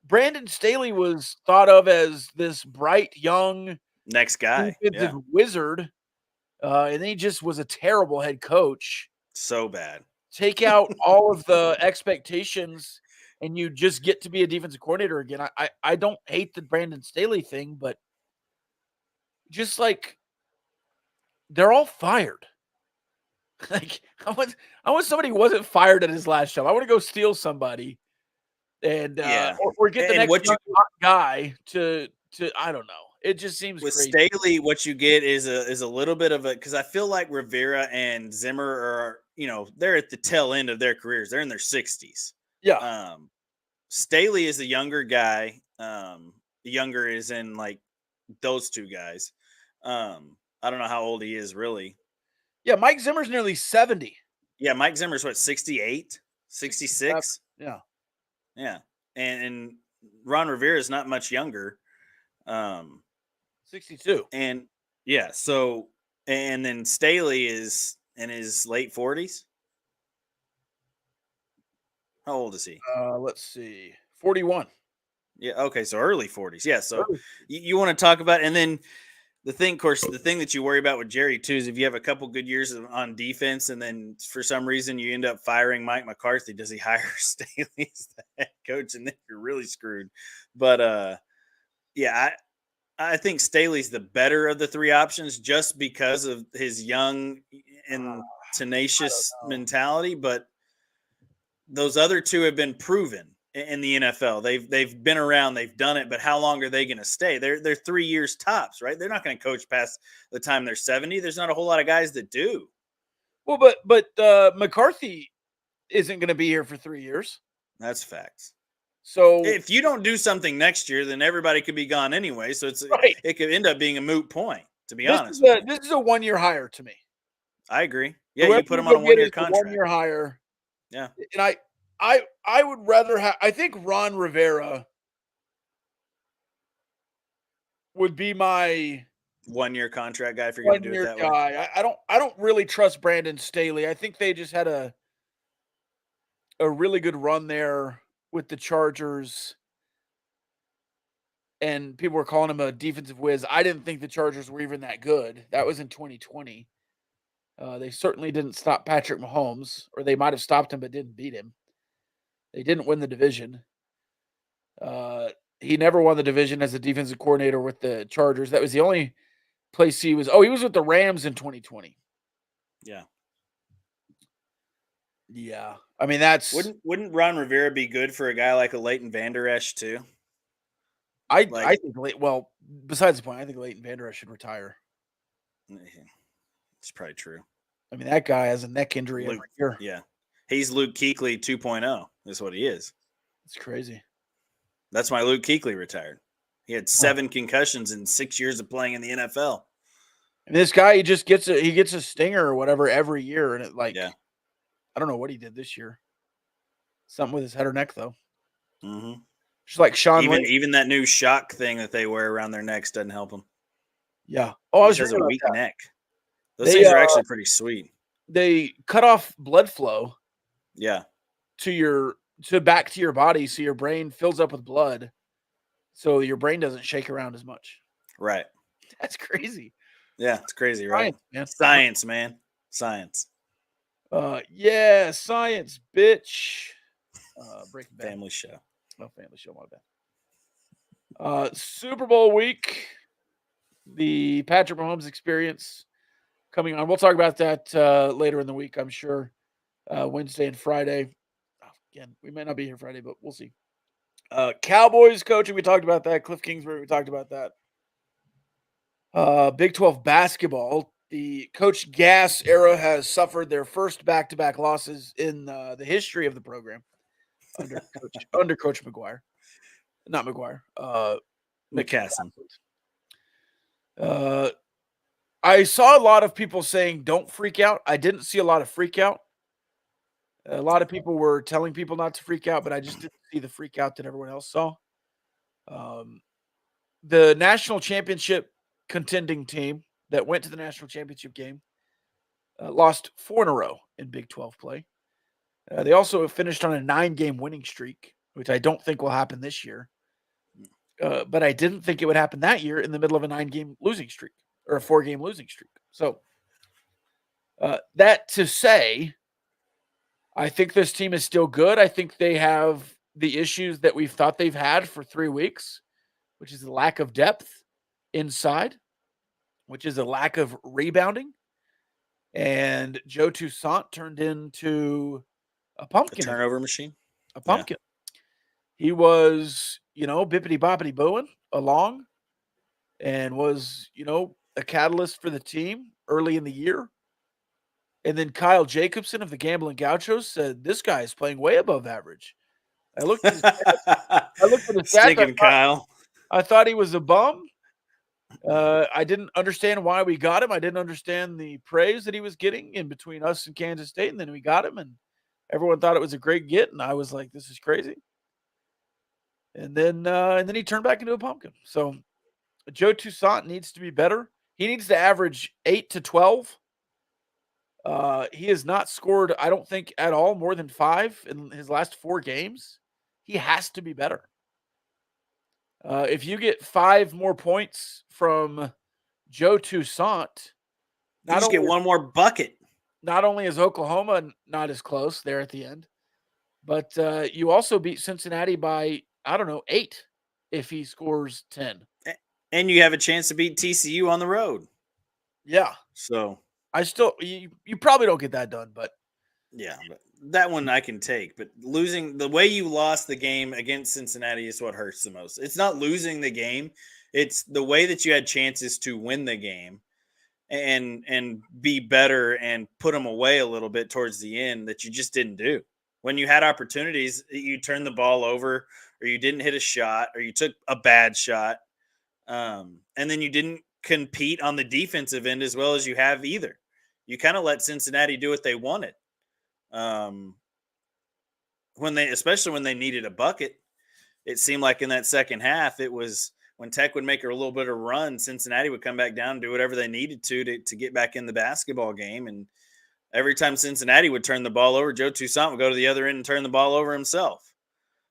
Brandon Staley was thought of as this bright, young next guy, wizard, and he just was a terrible head coach. So bad. Take out all of the expectations, and you just get to be a defensive coordinator again. I don't hate the Brandon Staley thing, but just like they're all fired. Like I want somebody who wasn't fired at his last job. I want to go steal somebody. And or get the next hot guy to I don't know. It just seems with crazy. Staley. What you get is a little bit of a because I feel like Rivera and Zimmer are they're at the tail end of their careers. They're in their 60s. Yeah. Staley is a younger guy. The younger is in like those two guys. I don't know how old he is really. Yeah, Mike Zimmer's nearly 70. Yeah, Mike Zimmer's what 68, 66. Yeah. Yeah, and Ron Rivera is not much younger, 62. And yeah, so and then Staley is in his late 40s. How old is he? Let's see, 41. Yeah, okay, so early 40s. Yeah, so you want to talk about, and then the thing that you worry about with Jerry too is if you have a couple good years on defense and then for some reason you end up firing Mike McCarthy, does he hire Staley as the head coach? And then you're really screwed. But yeah, I think Staley's the better of the three options just because of his young and tenacious mentality. But those other two have been proven in the NFL. They've been around, they've done it, but how long are they going to stay? They're 3 years tops, right? They're not going to coach past the time they're 70. There's not a whole lot of guys that do. Well, but McCarthy isn't going to be here for 3 years. That's facts. So if you don't do something next year, then everybody could be gone anyway. So it could end up being a moot point, to be honest. This is a 1 year hire to me. I agree. Yeah, you put him on a 1 year contract. 1 year hire. Yeah. And I would rather have. I think Ron Rivera would be my 1 year contract guy if you're going to do it that way. I don't really trust Brandon Staley. I think they just had a really good run there with the Chargers, and people were calling him a defensive whiz. I didn't think the Chargers were even that good. That was in 2020. They certainly didn't stop Patrick Mahomes, or they might have stopped him but didn't beat him. They didn't win the division. He never won the division as a defensive coordinator with the Chargers. That was the only place he was. Oh, he was with the Rams in 2020. Yeah. Yeah. I mean, that's wouldn't Ron Rivera be good for a guy like a Leighton Vander Esch too? I think besides the point, I think Leighton Vander Esch should retire. It's probably true. I mean, that guy has a neck injury every year. Yeah. He's Luke Kuechly 2.0 is what he is. It's crazy. That's why Luke Kuechly retired. He had 7 concussions in 6 years of playing in the NFL. And this guy, he just gets a stinger or whatever every year. And I don't know what he did this year. Something with his head or neck, though. Mm-hmm. Just like Sean. Even that new shock thing that they wear around their necks doesn't help them. Yeah. Oh, I was just a weak neck. Those things are actually pretty sweet. They cut off blood flow. Yeah. Back to your body, so your brain fills up with blood, so your brain doesn't shake around as much. Right. That's crazy. Yeah, it's crazy, right? Science, man. Science. Yeah, science, bitch. Breaking Bad. Family show. Oh, family show, my bad. Super Bowl week. The Patrick Mahomes experience coming on. We'll talk about that later in the week, I'm sure. Wednesday and Friday. Again, we may not be here Friday, but we'll see. Cowboys coaching, we talked about that. Kliff Kingsbury, we talked about that. Big 12 basketball. The Coach Gas era has suffered their first back-to-back losses in the history of the program under Coach McGuire. Not McGuire. McCassin. I saw a lot of people saying don't freak out. I didn't see a lot of freak out. A lot of people were telling people not to freak out, but I just didn't see the freak out that everyone else saw. The national championship contending team that went to the national championship game lost 4 in a row in Big 12 play. They also finished on a 9-game winning streak, which I don't think will happen this year. But I didn't think it would happen that year in the middle of a 9-game losing streak or a 4-game losing streak. So that to say, I think this team is still good. I think they have the issues that we've thought they've had for 3 weeks, which is the lack of depth inside, which is a lack of rebounding. And Joe Toussaint turned into a pumpkin. A turnover machine. A pumpkin. Yeah. He was, bippity boppity booing along and was, a catalyst for the team early in the year. And then Kyle Jacobson of the Gambling Gauchos said, this guy is playing way above average. I looked at the stats. Kyle. I thought he was a bum. I didn't understand why we got him. I didn't understand the praise that he was getting in between us and Kansas State. And then we got him, and everyone thought it was a great get. And I was like, this is crazy. And then he turned back into a pumpkin. So Joe Toussaint needs to be better. He needs to average 8 to 12. He has not scored, I don't think, at all more than 5 in his last 4 games. He has to be better. If you get 5 more points from Joe Toussaint, you just get one more bucket. Not only is Oklahoma not as close there at the end, but you also beat Cincinnati by, 8 if he scores 10. And you have a chance to beat TCU on the road. Yeah. So you probably don't get that done, but yeah, but that one I can take. But losing the way you lost the game against Cincinnati is what hurts the most. It's not losing the game; it's the way that you had chances to win the game and be better and put them away a little bit towards the end that you just didn't do. When you had opportunities, you turned the ball over, or you didn't hit a shot, or you took a bad shot, and then you didn't compete on the defensive end as well as you have either. You kind of let Cincinnati do what they wanted. Especially when they needed a bucket, it seemed like in that second half, it was when Tech would make a little bit of run, Cincinnati would come back down and do whatever they needed to get back in the basketball game. And every time Cincinnati would turn the ball over, Joe Toussaint would go to the other end and turn the ball over himself.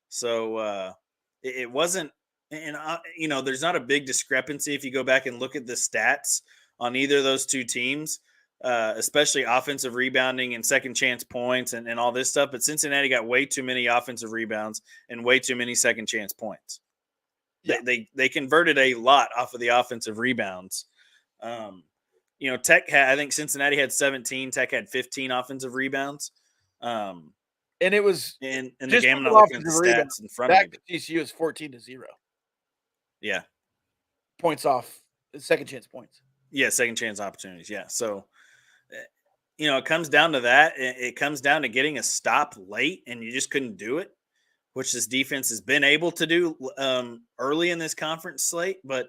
So it wasn't, and there's not a big discrepancy if you go back and look at the stats on either of those two teams. Especially offensive rebounding and second chance points and all this stuff. But Cincinnati got way too many offensive rebounds and way too many second chance points. Yeah. They converted a lot off of the offensive rebounds. Tech I think Cincinnati had 17, Tech had 15 offensive rebounds. And it was in the game. I'm not looking at the stats in front of me. TCU is 14-0. Yeah. Points off, second chance points. Yeah, second chance opportunities. Yeah. So, it comes down to that. It comes down to getting a stop late, and you just couldn't do it, which this defense has been able to do early in this conference slate. But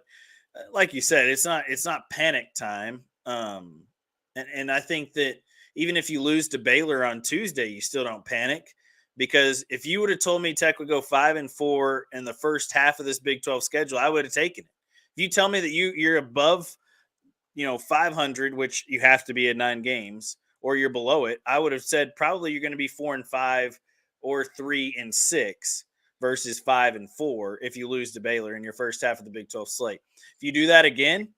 like you said, it's not panic time. And I think that even if you lose to Baylor on Tuesday, you still don't panic, because if you would have told me Tech would go 5-4 in the first half of this Big 12 schedule, I would have taken it. If you tell me that you're above 500, which you have to be at 9 games, or you're below it, I would have said probably you're going to be 4-5 or 3-6 versus 5-4 if you lose to Baylor in your first half of the Big 12 slate. If you do that again,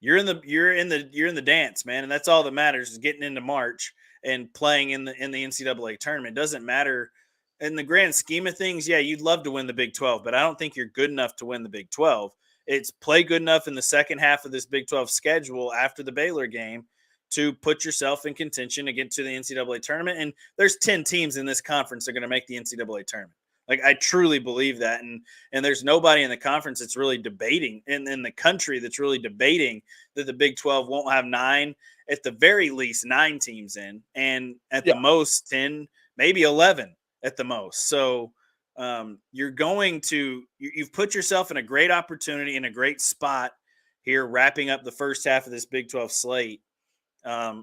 You're in the dance, man, and that's all that matters is getting into March and playing in the NCAA tournament. It doesn't matter in the grand scheme of things. Yeah, you'd love to win the Big 12, but I don't think you're good enough to win the Big 12. It's play good enough in the second half of this Big 12 schedule after the Baylor game to put yourself in contention to get to the NCAA tournament. And there's 10 teams in this conference that are going to make the NCAA tournament. Like, I truly believe that. And there's nobody in the conference that's really debating in the country that's really debating that the Big 12 won't have 9, at the very least 9 teams in, and at the most 10, maybe 11 at the most. So you've put yourself in a great opportunity, in a great spot here, wrapping up the first half of this Big 12 slate.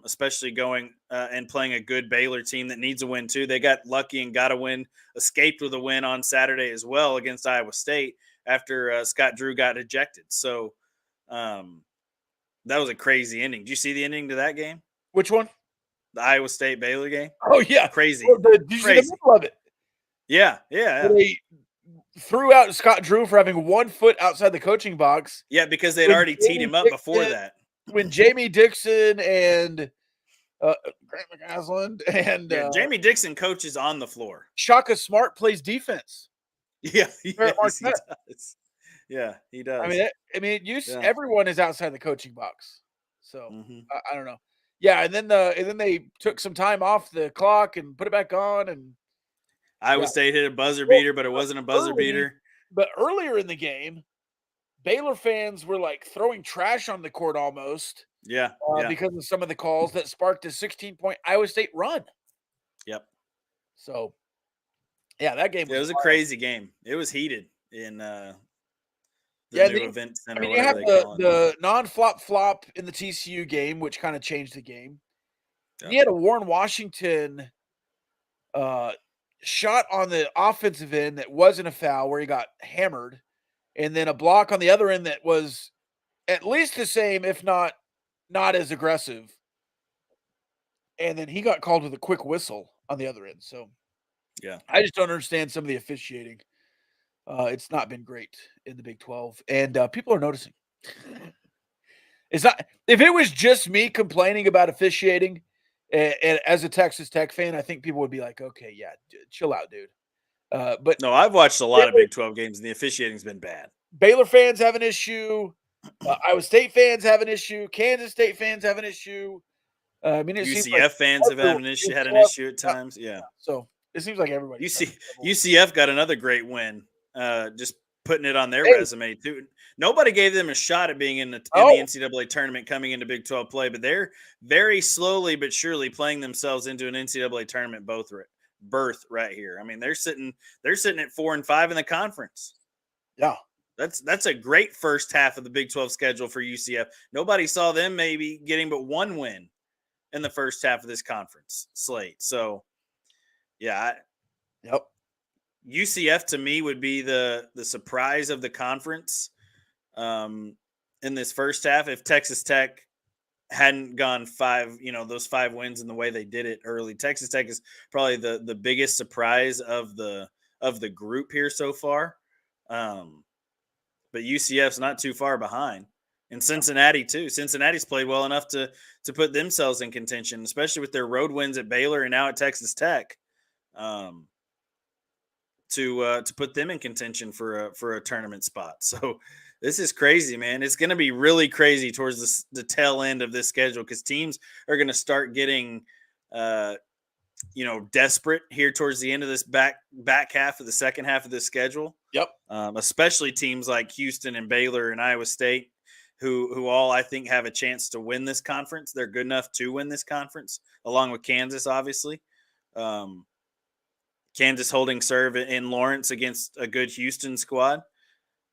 Especially going and playing a good Baylor team that needs a win too. They got lucky and got a win, escaped with a win on Saturday as well against Iowa State after Scott Drew got ejected. So that was a crazy ending. Did you see the ending to that game? Which one? The Iowa State Baylor game. Oh yeah, crazy. Well, did you see the middle of it? Yeah. They threw out Scott Drew for having 1 foot outside the coaching box. Yeah, because they'd already teed him up before that. When Jamie Dixon and Grant McCasland and Jamie Dixon coaches on the floor. Shaka Smart plays defense. Yeah, he does. Yeah, he does. I mean, everyone is outside the coaching box. So I don't know. Yeah, and then they took some time off the clock and put it back on, and Iowa State hit a buzzer beater, but it wasn't a buzzer beater. But earlier in the game, Baylor fans were like throwing trash on the court almost. Yeah. Because of some of the calls that sparked a 16-point Iowa State run. Yep. So, yeah, that game was a crazy game. It was heated in the new event center. You have the non-flop in the TCU game, which kind of changed the game. Yep. You had a Warren Washington shot on the offensive end that wasn't a foul where he got hammered. And then a block on the other end that was at least the same, if not as aggressive. And then he got called with a quick whistle on the other end. So, yeah, I just don't understand some of the officiating. It's not been great in the Big 12, and people are noticing. It's not. If it was just me complaining about officiating, and as a Texas Tech fan, I think people would be like, "Okay, yeah, chill out, dude." But no, I've watched a lot of Big 12 games, and the officiating's been bad. Baylor fans have an issue. Iowa State fans have an issue. Kansas State fans have an issue. UCF fans have had an issue at times. Yeah. So it seems like everybody. UCF got another great win. Just putting it on their resume too. Nobody gave them a shot at being in the NCAA tournament coming into Big 12 play, but they're very slowly but surely playing themselves into an NCAA tournament berth right here. I mean, they're sitting at 4-5 in the conference. Yeah. That's a great first half of the Big 12 schedule for UCF. Nobody saw them maybe getting but one win in the first half of this conference slate. So, yeah. UCF to me would be the surprise of the conference in this first half. If Texas Tech hadn't gone 5, those 5 wins in the way they did it early, Texas Tech is probably the biggest surprise of the group here so far. But UCF's not too far behind. And Cincinnati too. Cincinnati's played well enough to put themselves in contention, especially with their road wins at Baylor and now at Texas Tech, to put them in contention for a tournament spot. So this is crazy, man. It's going to be really crazy towards the tail end of this schedule because teams are going to start getting desperate here towards the end of this back half of the second half of this schedule. Yep. Especially teams like Houston and Baylor and Iowa State, who all I think have a chance to win this conference. They're good enough to win this conference, along with Kansas, obviously. Kansas holding serve in Lawrence against a good Houston squad.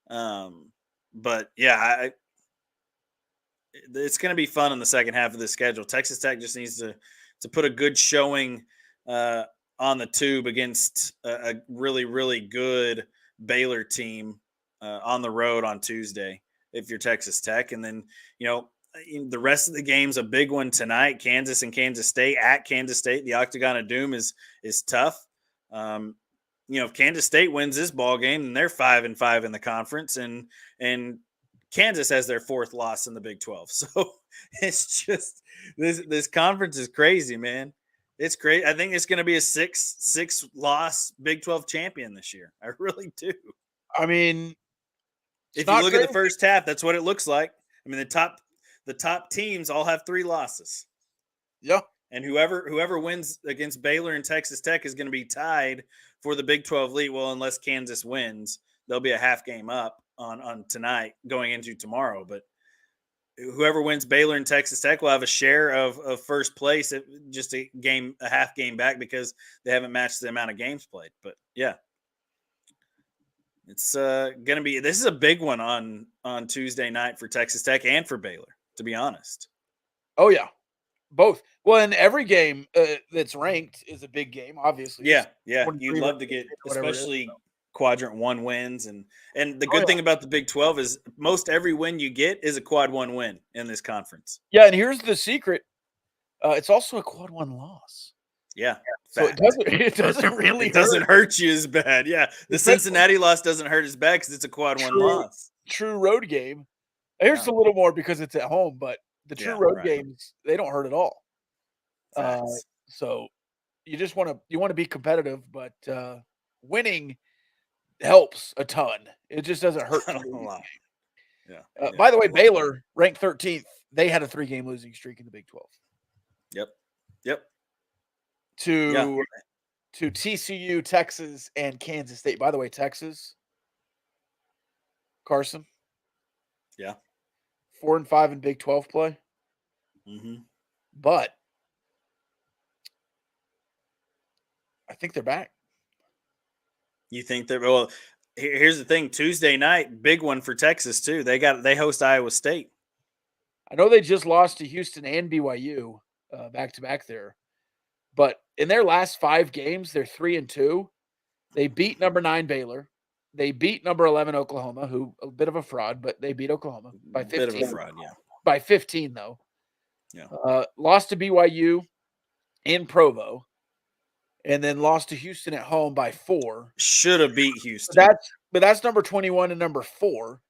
But yeah, it's going to be fun in the second half of the schedule. Texas Tech just needs to put a good showing on the tube against a really, really good Baylor team on the road on Tuesday if you're Texas Tech. And then, the rest of the game's a big one tonight. Kansas and Kansas State at Kansas State. The Octagon of Doom is tough. If Kansas State wins this ball game, then they're 5-5 in the conference, and Kansas has their 4th loss in the Big 12. So it's just this conference is crazy, man. It's great. I think it's going to be a six loss Big 12 champion this year. I really do. I mean, if you look at the first half, that's what it looks like. I mean, the top teams all have 3 losses. Yeah. And whoever wins against Baylor and Texas Tech is going to be tied for the Big 12 lead. Well, unless Kansas wins, they'll be a half game up on tonight going into tomorrow. But whoever wins Baylor and Texas Tech will have a share of first place, just a half game back because they haven't matched the amount of games played. But yeah, it's going to be, this is a big one on Tuesday night for Texas Tech and for Baylor, to be honest. Oh yeah, both. Well, and every game that's ranked is a big game, obviously. Yeah. You'd love to get, especially quadrant 1 wins. And the good thing about the Big 12 is most every win you get is a quad 1 win in this conference. Yeah, and here's the secret. It's also a quad 1 loss. Yeah. So it doesn't hurt you as bad. Yeah. The Cincinnati loss doesn't hurt as bad because it's a quad 1 loss. True road game. Here's a little more because it's at home, but the true road games, they don't hurt at all. So you just want to be competitive, but winning helps a ton. It just doesn't hurt a lot. Yeah. By the way, Baylor ranked 13th. They had a 3-game losing streak in the Big 12. Yep. To TCU, Texas, and Kansas State. By the way, Texas, Carson. Yeah. 4-5 in Big 12 play. Mm-hmm. But I think they're back. You think they're well? Here's the thing: Tuesday night, big one for Texas too. They host Iowa State. I know they just lost to Houston and BYU back to back there, but in their last 5 games, they're 3-2. They beat number 9 Baylor. They beat number 11 Oklahoma, who a bit of a fraud, but they beat Oklahoma by 15. Bit of a fraud, yeah. By 15 though. Yeah. Lost to BYU in Provo. And then lost to Houston at home by 4. Should have beat Houston. That's number 21 and number 4.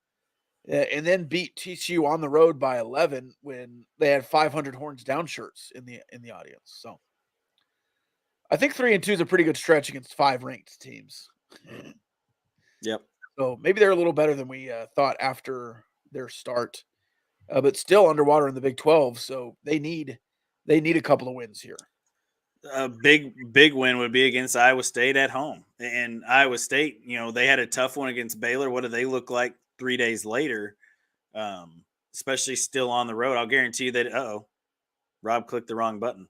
And then beat TCU on the road by 11 when they had 500 horns down shirts in the audience. So I think 3-2 is a pretty good stretch against 5 ranked teams. Yep. So maybe they're a little better than we thought after their start, but still underwater in the Big 12. So they need a couple of wins here. A big win would be against Iowa State at home. And Iowa State, they had a tough one against Baylor. What do they look like 3 days later? Especially still on the road. I'll guarantee you that, Rob clicked the wrong button.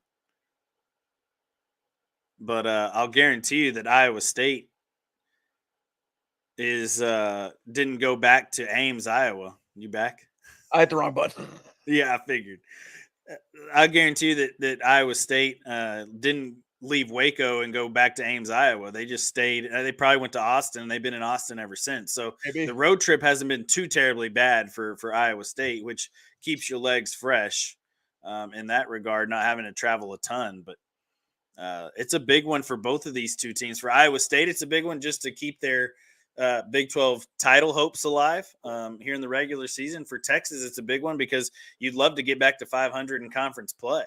But I'll guarantee you that Iowa State didn't go back to Ames, Iowa. You back? I hit the wrong button. Yeah, I figured. I guarantee you that Iowa State didn't leave Waco and go back to Ames, Iowa. They just stayed. They probably went to Austin, and they've been in Austin ever since. So the road trip hasn't been too terribly bad for Iowa State, which keeps your legs fresh in that regard, not having to travel a ton. But it's a big one for both of these two teams. For Iowa State, it's a big one just to keep their Big 12 title hopes alive here in the regular season. For Texas, it's a big one because you'd love to get back to 500 in conference play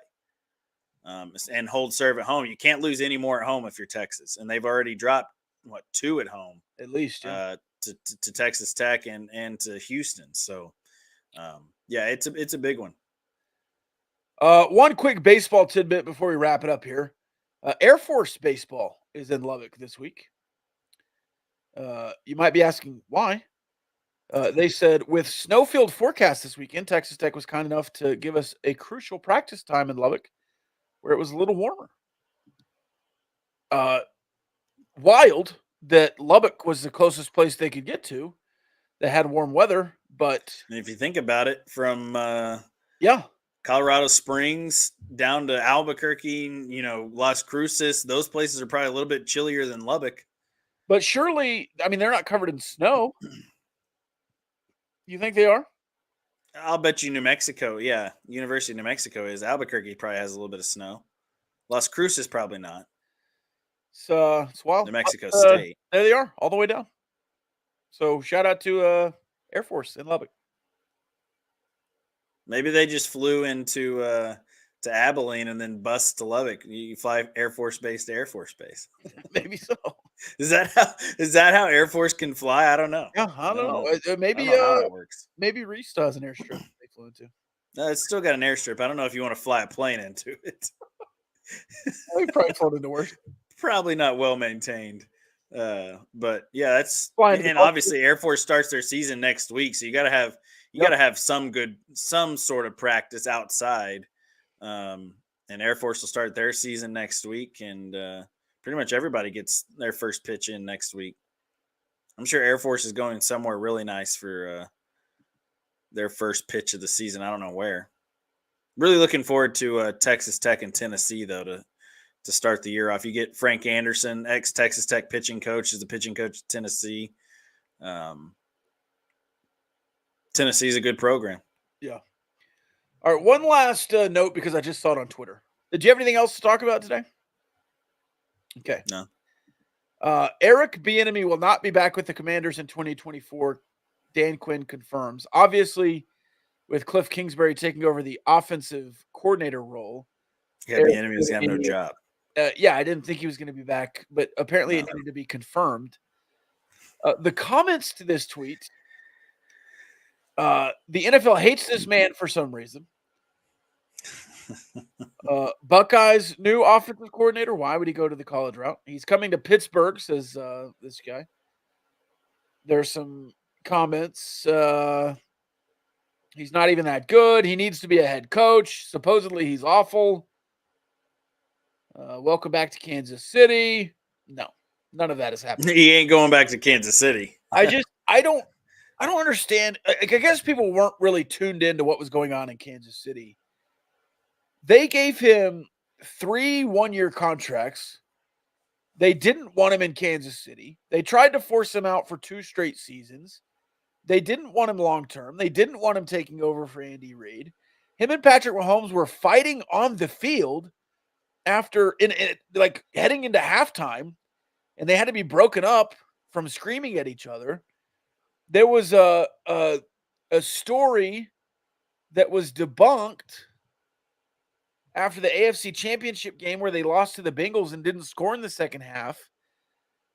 and hold serve at home. You can't lose any more at home if you're Texas, and they've already dropped 2 at home at least to Texas Tech and to Houston. So it's a big one. One quick baseball tidbit before we wrap it up here. Air Force baseball is in Lubbock this week. You might be asking why. They said with snowfield forecast this weekend, Texas Tech was kind enough to give us a crucial practice time in Lubbock where it was a little warmer. Wild that Lubbock was the closest place they could get to that had warm weather, but if you think about it, from Colorado Springs down to Albuquerque, Las Cruces, those places are probably a little bit chillier than Lubbock. But surely, they're not covered in snow. You think they are? I'll bet you New Mexico. Yeah, University of New Mexico is. Albuquerque probably has a little bit of snow. Las Cruces probably not. So it's wild. New Mexico State. There they are, all the way down. So shout out to Air Force in Lubbock. Maybe they just flew into to Abilene and then bus to Lubbock. You fly Air Force Base to Air Force Base. Maybe so. Is that how Air Force can fly? I don't know. Yeah, I don't know. I Maybe don't know how that works. maybe Reese has an airstrip they flew into. No, it's still got an airstrip. I don't know if you want to fly a plane into it. We probably flown into worse. Probably not well maintained. But yeah, that's Flying to and Gulf obviously Air Force starts their season next week, so you got to have some sort of practice outside. And Air Force will start their season next week, and pretty much everybody gets their first pitch in next week. I'm sure Air Force is going somewhere really nice for their first pitch of the season. I don't know where. Really looking forward to Texas Tech and Tennessee, though, to start the year off. You get Frank Anderson, ex-Texas Tech pitching coach, is the pitching coach at Tennessee. Tennessee's a good program. Yeah. All right, one last note because I just saw it on Twitter. Did you have anything else to talk about today? Okay. No. Eric Bieniemy will not be back with the Commanders in 2024. Dan Quinn confirms. Obviously, with Kliff Kingsbury taking over the offensive coordinator role. Yeah, Bieniemy was going to have no job. Yeah, I didn't think he was going to be back, but apparently it needed to be confirmed. The comments to this tweet, the NFL hates this man for some reason. Buckeyes new offensive coordinator. Why would he go to the college route? He's coming to Pittsburgh, says this guy. There's some comments. He's not even that good. He needs to be a head coach. Supposedly he's awful. Welcome back to Kansas City. No, none of that is happening. He ain't going back to Kansas City. I don't understand. I guess people weren't really tuned into what was going on in Kansas City. They gave him 3 one-year contracts. They didn't want him in Kansas City. They tried to force him out for 2 straight seasons. They didn't want him long-term. They didn't want him taking over for Andy Reid. Him and Patrick Mahomes were fighting on the field after like heading into halftime, and they had to be broken up from screaming at each other. There was a story that was debunked after the AFC Championship game where they lost to the Bengals and didn't score in the second half,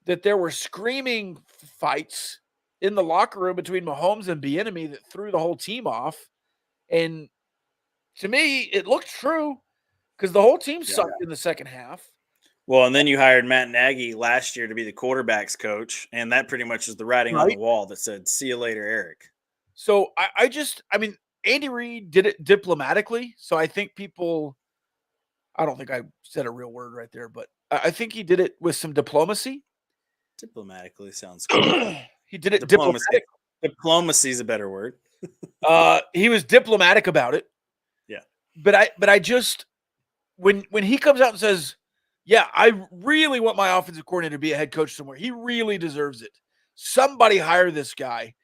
that there were screaming fights in the locker room between Mahomes and Bieniemy that threw the whole team off. And to me, it looked true because the whole team sucked in the second half. Well, and then you hired Matt Nagy last year to be the quarterback's coach, and that pretty much was the writing on the wall that said, "See you later, Eric." So I mean, Andy Reid did it diplomatically. So I think people, I don't think I said a real word right there, but I think he did it with some diplomacy. Diplomatically sounds good. He did it diplomatically. Diplomacy is a better word. He was diplomatic about it. Yeah. But I just, when he comes out and says, yeah, I really want my offensive coordinator to be a head coach somewhere. He really deserves it. Somebody hire this guy.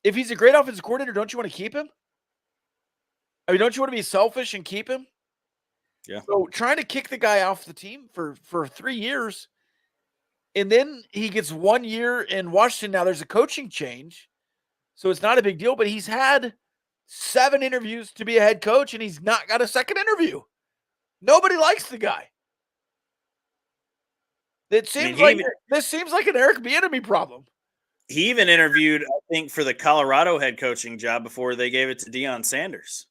If he's a great offensive coordinator, don't you want to keep him? I mean, don't you want to be selfish and keep him? Yeah. So trying to kick the guy off the team for 3 years, and then he gets 1 year in Washington. Now there's a coaching change, so it's not a big deal, but he's had 7 interviews to be a head coach, and he's not got a second interview. Nobody likes the guy. It seems this seems like an Eric Bieniemy problem. He even interviewed, I think, for the Colorado head coaching job before they gave it to Deion Sanders.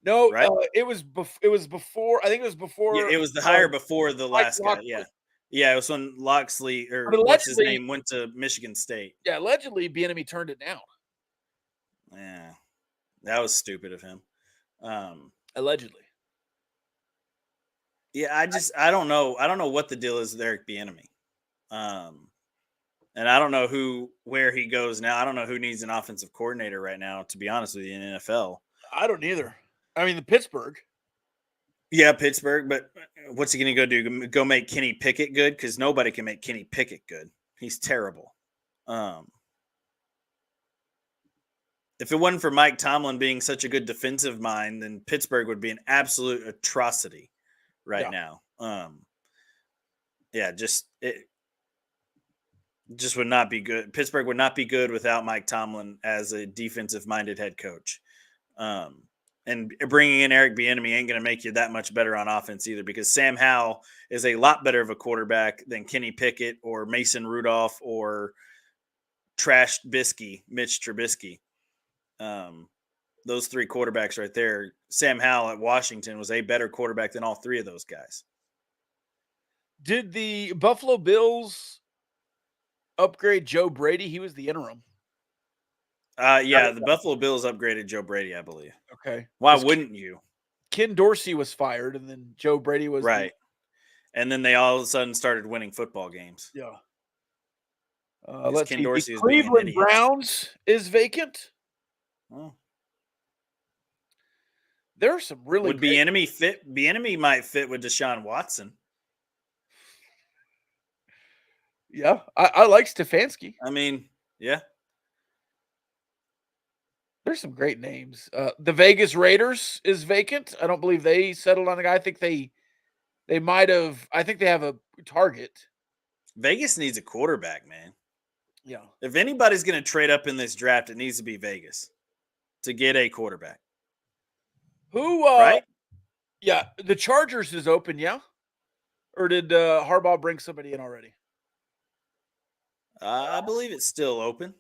No, right? It was before. I think it was before. Yeah, it was the hire before the last guy. Yeah, it was when Loxley or what's his name went to Michigan State. Yeah, allegedly Bieniemy turned it down. Yeah, that was stupid of him. Allegedly. Yeah, I don't know. I don't know what the deal is with Eric Bieniemy. And I don't know where he goes now. I don't know who needs an offensive coordinator right now, to be honest with you, in the NFL. I don't either. I mean, the Pittsburgh. Yeah, Pittsburgh, but what's he going to go do? Go make Kenny Pickett good? Because nobody can make Kenny Pickett good. He's terrible. If it wasn't for Mike Tomlin being such a good defensive mind, then Pittsburgh would be an absolute atrocity right now. Just would not be good. Pittsburgh would not be good without Mike Tomlin as a defensive-minded head coach. And And bringing in Eric Bieniemy ain't going to make you that much better on offense either, because Sam Howell is a lot better of a quarterback than Kenny Pickett or Mason Rudolph or Mitch Trubisky. Those three quarterbacks right there. Sam Howell at Washington was a better quarterback than all three of those guys. Did the Buffalo Bills upgrade Joe Brady? He was the interim. The Buffalo Bills upgraded Joe Brady, I believe. Okay. Why wouldn't you? Ken Dorsey was fired, and then Joe Brady was right. And then they all of a sudden started winning football games. Yeah. Let's Ken see. Dorsey The is being an Cleveland idiot. Browns is vacant. Oh. There are some really would Bieniemy fit. Bieniemy might fit with Deshaun Watson. Yeah, I like Stefanski. I mean, yeah. There's some great names. The Vegas Raiders is vacant. I don't believe they settled on a guy. I think they might have. I think they have a target. Vegas needs a quarterback, man. Yeah. If anybody's going to trade up in this draft, it needs to be Vegas to get a quarterback. Who? Right? Yeah, the Chargers is open. Yeah. Or did Harbaugh bring somebody in already? I believe it's still open.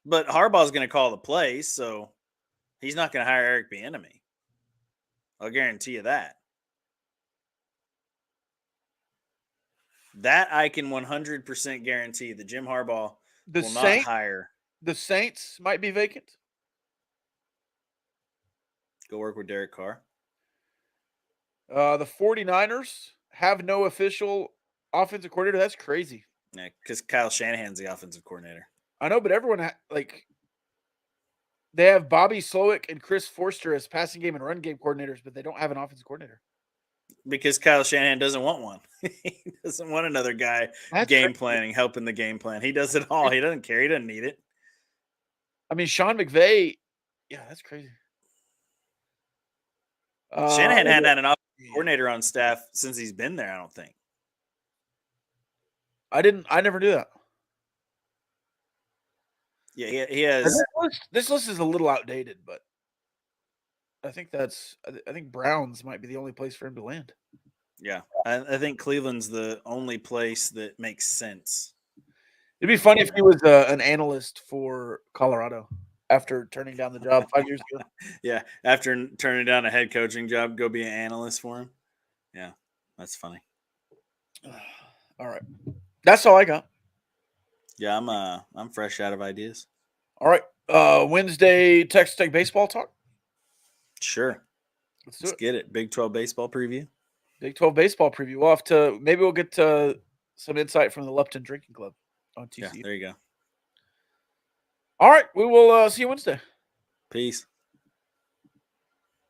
But Harbaugh's going to call the plays, so he's not going to hire Eric Bieniemy. I'll guarantee you that. That I can 100% guarantee that Jim Harbaugh will not hire. The Saints might be vacant. Go work with Derek Carr. The 49ers have no official offensive coordinator. That's crazy. Yeah, because Kyle Shanahan's the offensive coordinator. I know, but everyone they have Bobby Slowick and Chris Forster as passing game and run game coordinators, but they don't have an offensive coordinator. Because Kyle Shanahan doesn't want one. He doesn't want another guy planning, helping the game plan. He does it all. He doesn't care. He doesn't need it. I mean, Sean McVay, yeah, that's crazy. Shanahan hadn't had an offensive coordinator on staff since he's been there, I don't think. I never knew that. Yeah, he has. This list is a little outdated, but I think Browns might be the only place for him to land. Yeah, I think Cleveland's the only place that makes sense. It'd be funny if he was an analyst for Colorado after turning down the job 5 years ago. Yeah, after turning down a head coaching job, go be an analyst for him. Yeah, that's funny. All right, that's all I got. Yeah, I'm fresh out of ideas. All right, Wednesday Texas Tech baseball talk. Sure, let's get it. Big 12 baseball preview. Big 12 baseball preview. We'll get to some insight from the Lupton Drinking Club on TCU. Yeah, there you go. All right, we will see you Wednesday. Peace.